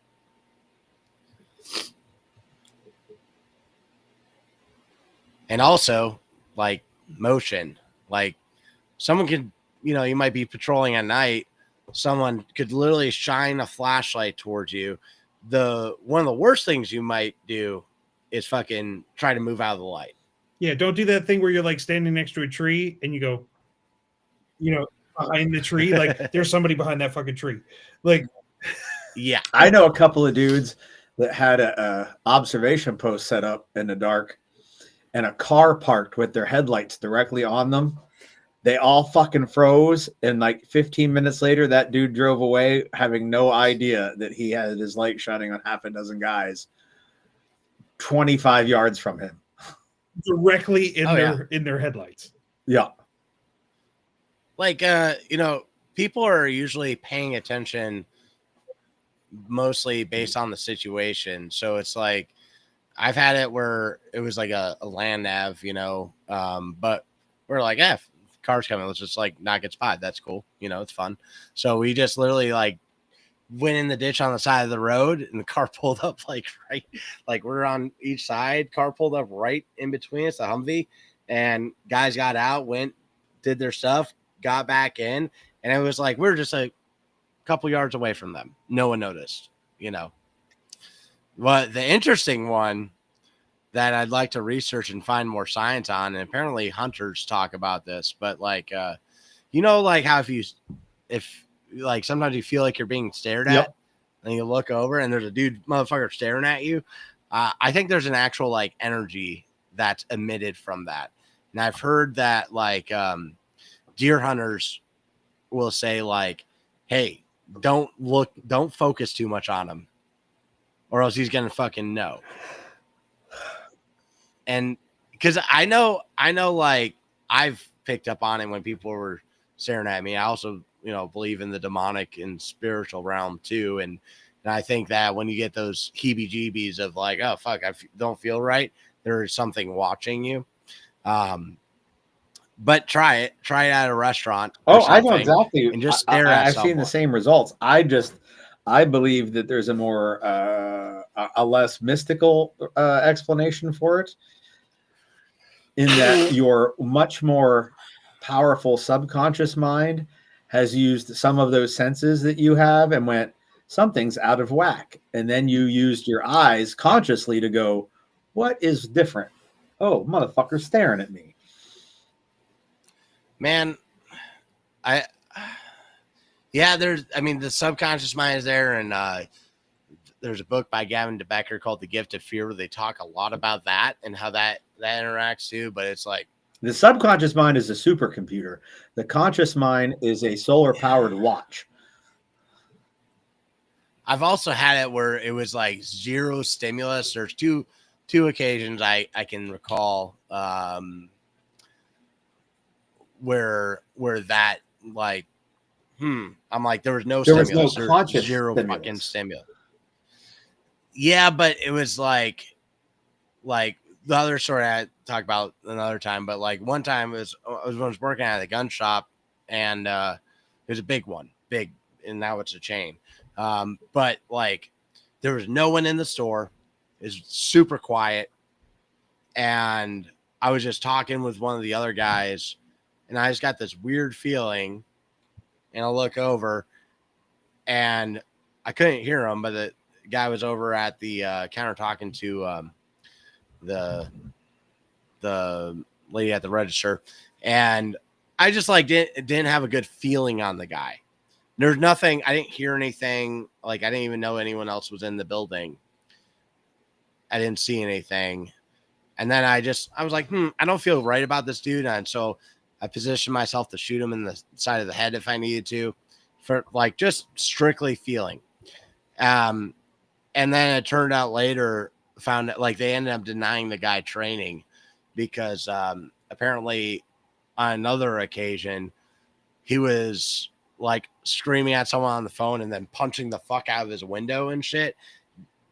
And also, like, motion. Like, someone could, you know, you might be patrolling at night. Someone could literally shine a flashlight towards you. One of the worst things you might do is fucking try to move out of the light. Yeah, don't do that thing where you're like standing next to a tree and you go, you know, behind the tree, like there's somebody behind that fucking tree. Like, yeah, I know a couple of dudes that had a observation post set up in the dark and a car parked with their headlights directly on them. They all fucking froze, and like 15 minutes later, that dude drove away, having no idea that he had his light shining on half a dozen guys 25 yards from him, directly in their headlights. Yeah, like you know, people are usually paying attention mostly based on the situation. So it's like I've had it where it was like a land nav, you know, but we're like, car's coming, let's just like not get spotted. That's cool, you know, it's fun. So we just literally like went in the ditch on the side of the road, and the car pulled up like right, like we're on each side. Car pulled up right in between us, the Humvee, and guys got out, went, did their stuff, got back in, and it was like we're just a couple yards away from them. No one noticed, you know. But the interesting one that I'd like to research and find more science on, and apparently hunters talk about this, but like, you know, like how if like sometimes you feel like you're being stared at, and you look over and there's a motherfucker staring at you. I think there's an actual like energy that's emitted from that. And I've heard that like deer hunters will say like, hey, don't focus too much on him, or else he's going to fucking know. And because I know, like I've picked up on it when people were staring at me. I also, you know, believe in the demonic and spiritual realm too. And I think that when you get those heebie-jeebies of like, oh fuck, don't feel right, there is something watching you. But try it at a restaurant. Oh, I know exactly. And just stare at I've someone. seen the same results. I believe that there's a more a less mystical explanation for it, in that your much more powerful subconscious mind has used some of those senses that you have and went, something's out of whack. And then you used your eyes consciously to go, what is different? Oh, motherfucker's staring at me. Man, the subconscious mind is there, and there's a book by Gavin DeBecker called The Gift of Fear where they talk a lot about that and how that interacts too. But it's like the subconscious mind is a supercomputer. The conscious mind is a solar powered watch. I've also had it where it was like zero stimulus. There's two occasions I can recall where that like I'm like there was no stimulus. There was no conscious zero stimulus. Fucking stimulus. Yeah, but it was like the other story I talk about another time. But like one time I was working at a gun shop, and it was a big one, and now it's a chain. But like there was no one in the store. It was super quiet, and I was just talking with one of the other guys, and I just got this weird feeling, and I look over, and I couldn't hear him, but the guy was over at the counter talking to the lady at the register, and I just like didn't have a good feeling on the guy. There's nothing. I didn't hear anything. Like I didn't even know anyone else was in the building. I didn't see anything, and then I was like, I don't feel right about this dude, and so I positioned myself to shoot him in the side of the head if I needed to, for like just strictly feeling. And then it turned out later, found that like they ended up denying the guy training because apparently on another occasion he was like screaming at someone on the phone and then punching the fuck out of his window and shit.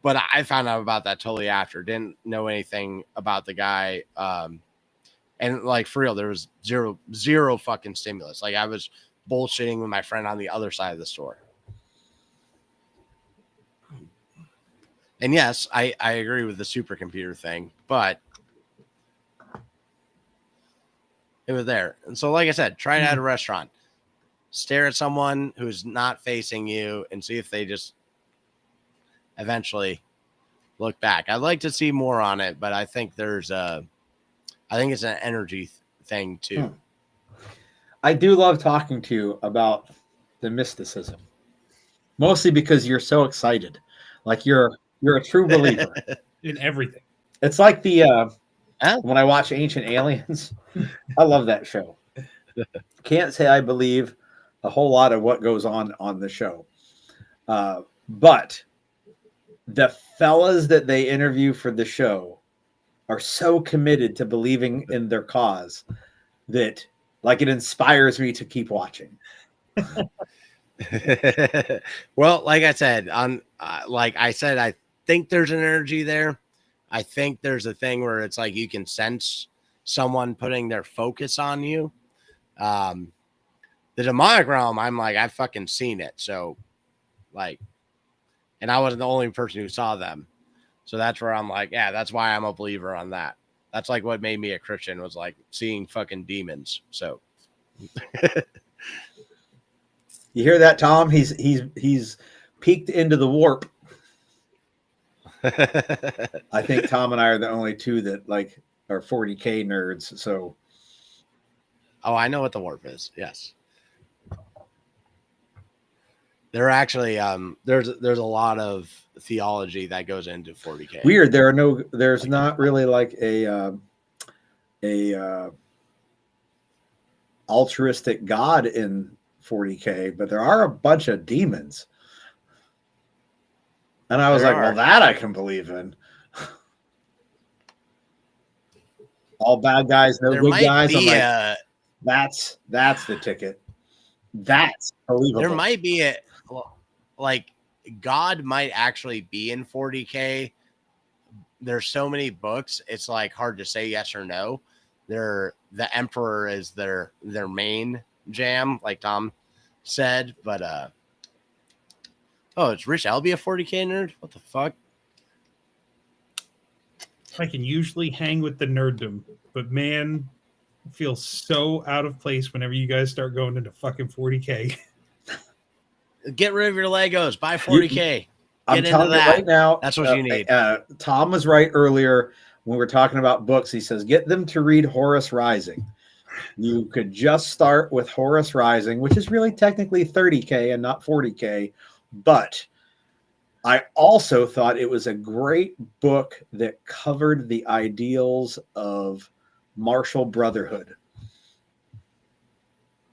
But I found out about that totally after. Didn't know anything about the guy. And like for real, there was zero fucking stimulus. Like I was bullshitting with my friend on the other side of the store. And yes, I agree with the supercomputer thing, but it was there. And so, like I said, try it at a restaurant. Stare at someone who's not facing you and see if they just eventually look back. I'd like to see more on it, but I think it's an energy thing too. I do love talking to you about the mysticism, mostly because you're so excited. Like you're a true believer in everything. It's like the when I watch Ancient Aliens, I love that show. Can't say I believe a whole lot of what goes on the show, but the fellas that they interview for the show are so committed to believing in their cause that like it inspires me to keep watching. Well, like I said, I think there's an energy there. I think there's a thing where it's like you can sense someone putting their focus on you. The demonic realm, I'm like, I've fucking seen it. So like, and I wasn't the only person who saw them. So that's where I'm like, yeah, that's why I'm a believer on that. That's like what made me a Christian, was like seeing fucking demons. So you hear that, Tom? He's peeked into the warp. I think Tom and I are the only two that like are 40K nerds. So, oh, I know what the warp is. Yes, there actually there's a lot of theology that goes into 40K. Weird. There's not really like a altruistic God in 40K, but there are a bunch of demons. And I was well, that I can believe in. All bad guys, no good guys. I'm like, that's the ticket. That's believable. There might be like God might actually be in 40K. There's so many books, it's like hard to say yes or no. The Emperor is their main jam, like Tom said, but oh, it's Rich Albie a 40K nerd? What the fuck? I can usually hang with the nerddom, but man, feel so out of place whenever you guys start going into fucking 40K. Get rid of your Legos. Buy 40K. I'm Get into telling you that. right now. That's what you need. Tom was right earlier when we were talking about books. He says, get them to read Horus Rising. You could just start with Horus Rising, which is really technically 30K and not 40K. But I also thought it was a great book that covered the ideals of martial brotherhood.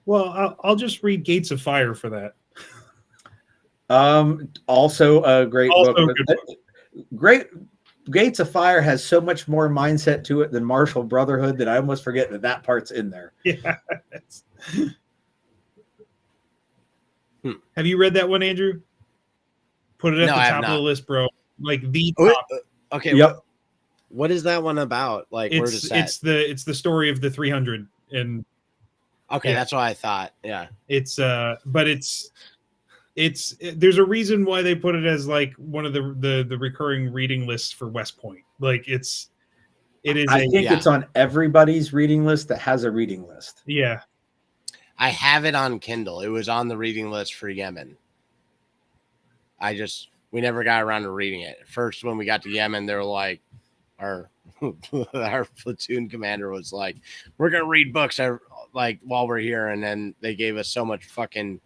Well, I'll just read Gates of Fire for that. Also a great Also book. a good book. Great. Gates of Fire has so much more mindset to it than Martial Brotherhood that I almost forget that part's in there. Yeah. Have you read that one, Andrew? Put it at No, the I have top of the not. list, bro. Like the What- top. Okay. Yep. What is that one about? Like, where's it set? It's the story of the 300, and Okay, yeah. that's what I thought. Yeah. it's but there's a reason why they put it as like one of the recurring reading lists for West Point. Like it is I think it's on everybody's reading list that has a reading list. yeah. I have it on Kindle. It was on the reading list for Yemen. We never got around to reading it. First, when we got to Yemen, they were like, our platoon commander was like, we're going to read books like while we're here. And then they gave us so much fucking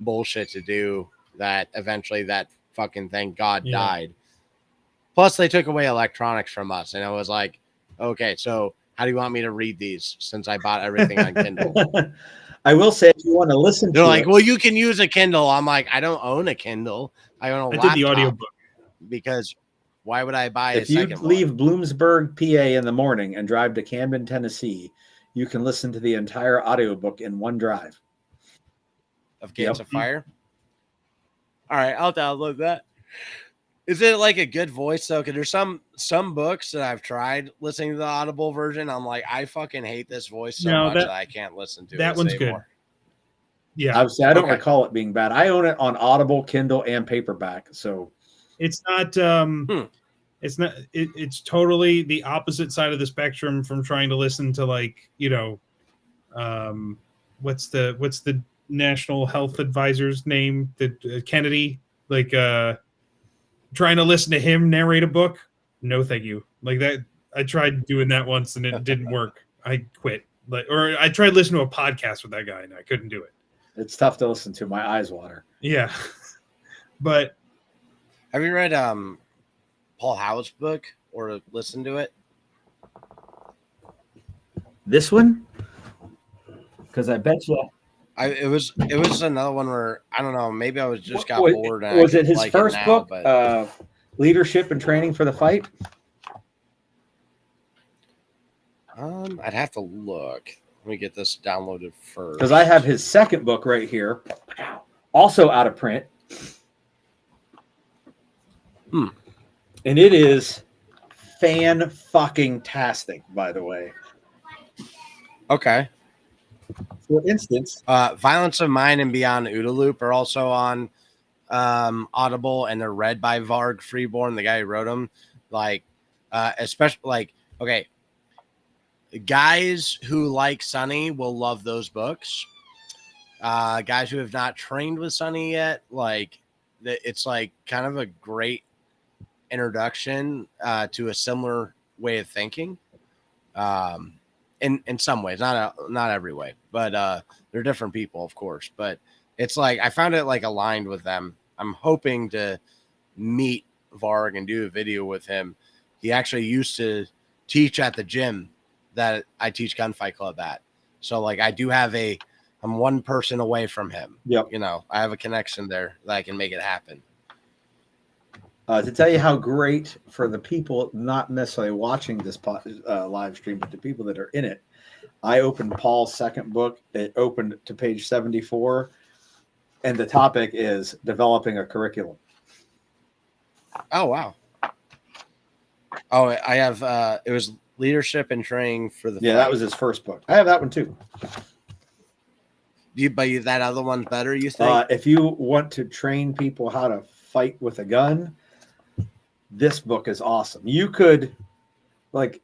bullshit to do that eventually that fucking thank God died. Plus, they took away electronics from us. And I was like, okay, so how do you want me to read these since I bought everything on Kindle? I will say, if you want to listen They're to like, it, well, you can use a Kindle. I'm like, I don't own a Kindle. I own a laptop. I did the audiobook. Because why would I buy if a you second leave one? Bloomsburg, PA in the morning and drive to Camden, Tennessee, you can listen to the entire audiobook in one drive. Of Gates of Fire? All right, I'll download that. Is it like a good voice though? Because there's some books that I've tried listening to the Audible version. I'm like, I fucking hate this voice so much that I can't listen to it. That one's good. Yeah, obviously, I don't recall it being bad. I own it on Audible, Kindle, and paperback. So it's not. It's not. It's totally the opposite side of the spectrum from trying to listen to like what's the National Health Advisor's name? The Kennedy, like trying to listen to him narrate a book. No, thank you. Like that, I tried doing that once and it didn't work. I quit. Or I tried listening to a podcast with that guy and I couldn't do it. It's tough to listen to. My eyes water. Yeah, but have you read Paul Howard's book or listened to it? This one, because I bet you. It was another one where I don't know. Maybe I was just got bored. And was it his like first it now, book, but... Leadership and Training for the Fight? I'd have to look. Let me get this downloaded first. Because I have his second book right here, also out of print. And it is fan-fucking-tastic, by the way. Okay. For instance, Violence of Mind and Beyond OODA Loop are also on Audible, and they're read by Varg Freeborn, the guy who wrote them. Like, especially like, okay, guys who like Sonny will love those books. Guys who have not trained with Sonny yet, like, it's like kind of a great introduction to a similar way of thinking. In some ways, not every way, but they're different people, of course. But it's like I found it like aligned with them. I'm hoping to meet Varg and do a video with him. He actually used to teach at the gym that I teach Gunfight Club at. So like I'm one person away from him. Yep. You know, I have a connection there that I can make it happen. To tell you how great for the people not necessarily watching this live stream, but the people that are in it, I opened Paul's second book. It opened to page 74, and the topic is developing a curriculum. Oh, wow. Oh, I have, it was Leadership and Training for the Fight. That was his first book. I have that one too. But that other one's better, you think? If you want to train people how to fight with a gun, this book is awesome. You could, like,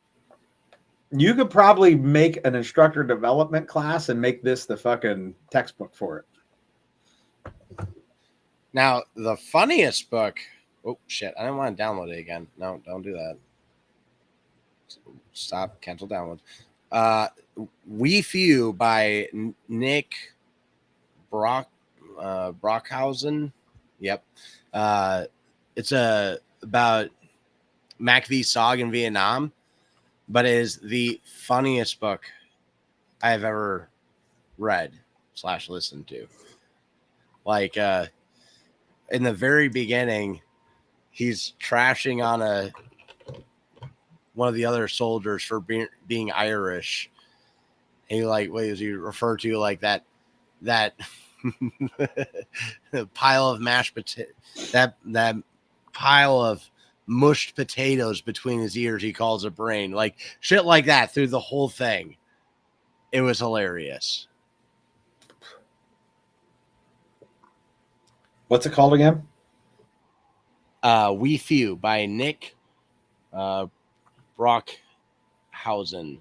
You could probably make an instructor development class and make this the fucking textbook for it. Now, the funniest book. Oh, shit. I didn't want to download it again. No, don't do that. Stop. Cancel download. We Few by Nick Brockhausen. Yep. It's about Mac v. Sog in Vietnam, but it is the funniest book I have ever read / listened to. Like, in the very beginning, he's trashing on one of the other soldiers for being Irish. And he he referred to like that pile of mashed potato, that pile of mushed potatoes between his ears. He calls a brain, like shit like that through the whole thing. It was hilarious. What's it called again? We Few by Nick Brockhausen. Brokhaeusen.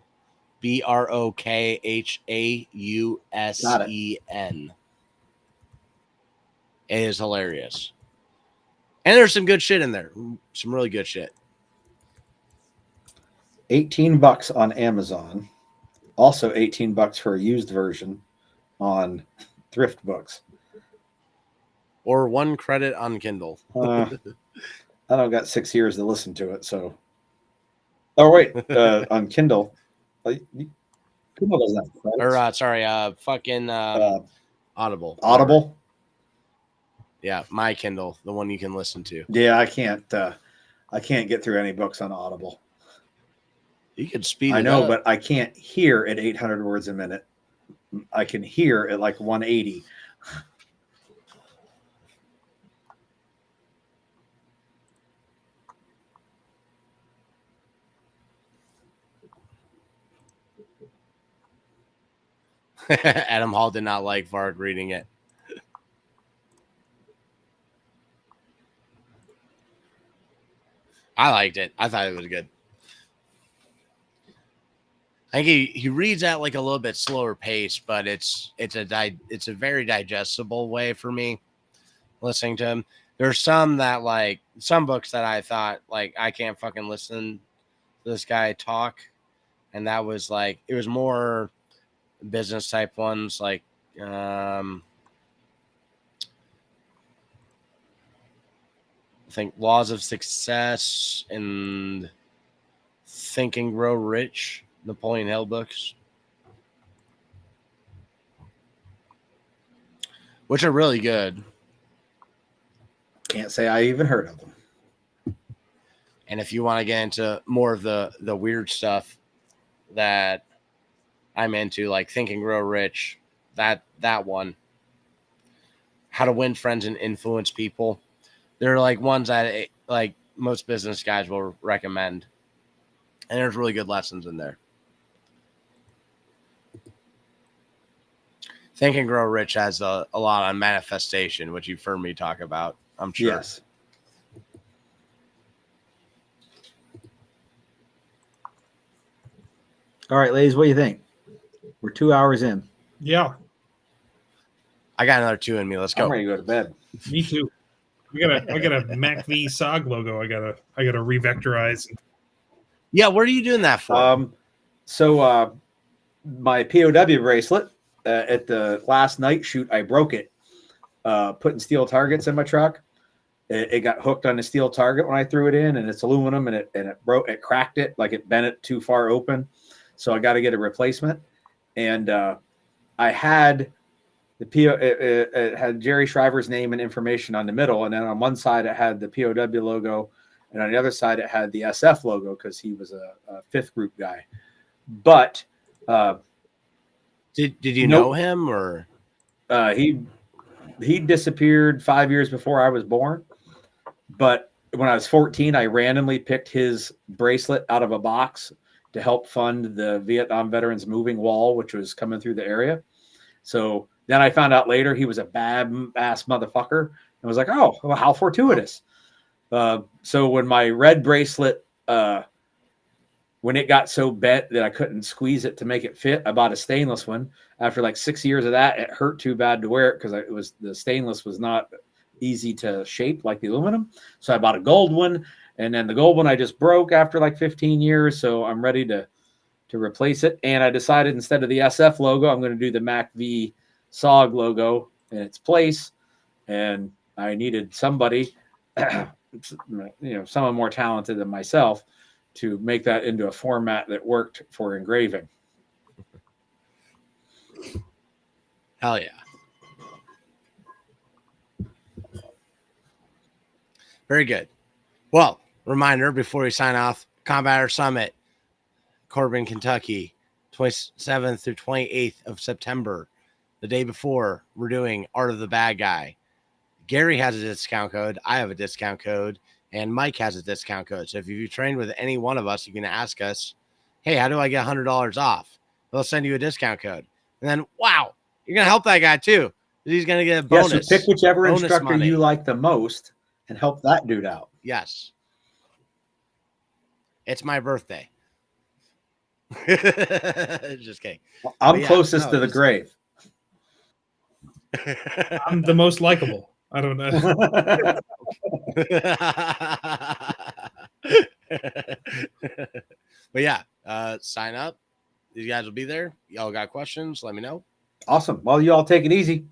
It is hilarious. And there's some good shit in there. Some really good shit. $18 on Amazon. Also $18 for a used version on Thrift Books. Or 1 credit on Kindle. I don't got 6 years to listen to it, so. Oh wait, on Kindle. Kindle doesn't have credits. Or fucking Audible. Audible. Yeah, my Kindle, the one you can listen to. Yeah, I can't get through any books on Audible. You could speed it up. I know, but I can't hear at 800 words a minute. I can hear at like 180. Adam Hall did not like Varg reading it. I liked it. I thought it was good. I think he reads at like a little bit slower pace, but it's a very digestible way for me listening to him. There's some books that I thought like I can't fucking listen to this guy talk, and that was like it was more business type ones like I think Laws of Success and Think and Grow Rich, Napoleon Hill books, which are really good. Can't say I even heard of them. And if you want to get into more of the weird stuff that I'm into, like Think and Grow Rich, that one, How to Win Friends and Influence People, they're like ones that like most business guys will recommend. And there's really good lessons in there. Think and Grow Rich has a lot on manifestation, which you've heard me talk about, I'm sure. Yes. All right, ladies, what do you think? We're 2 hours in. Yeah, I got another 2 in me. Let's go. I'm ready to go to bed. me too. I got a Mac v Sog logo. I gotta revectorize. Yeah, what are you doing that for? So my POW bracelet at the last night shoot, I broke it, putting steel targets in my truck. It got hooked on the steel target when I threw it in, and it's aluminum, and it broke. It cracked it, like it bent it too far open. So I got to get a replacement. And I had it had Jerry Shriver's name and information on the middle, and then on one side it had the POW logo, and on the other side it had the SF logo because he was a fifth group guy. But did you know him, or he disappeared 5 years before I was born? But when I was 14, I randomly picked his bracelet out of a box to help fund the Vietnam Veterans Moving Wall, which was coming through the area. So then I found out later he was a bad ass motherfucker, and was like, oh, well, how fortuitous. So when my red bracelet when it got so bent that I couldn't squeeze it to make it fit, I bought a stainless one. After like 6 years of that, it hurt too bad to wear it because the stainless was not easy to shape like the aluminum. So I bought a gold one, and then the gold one I just broke after like 15 years. So I'm ready to replace it. And I decided instead of the SF logo, I'm going to do the Mac V SOG logo in its place. And I needed somebody, someone more talented than myself, to make that into a format that worked for engraving. Hell yeah. Very good. Well, reminder before we sign off, Combatter Summit, Corbin, Kentucky, 27th through 28th of September. The day before, we're doing Art of the Bad Guy. Gary has a discount code. I have a discount code. And Mike has a discount code. So if you trained with any one of us, you can ask us, hey, how do I get $100 off? They'll send you a discount code. And then, wow, you're going to help that guy too. He's going to get a bonus. Yeah, so pick whichever bonus instructor money. you like the most and help that dude out. Yes. It's my birthday. Just kidding. I'm closest to the grave. I'm the most likable. I don't know. But yeah, sign up. These guys will be there. Y'all got questions? Let me know. Awesome. Well, you all take it easy.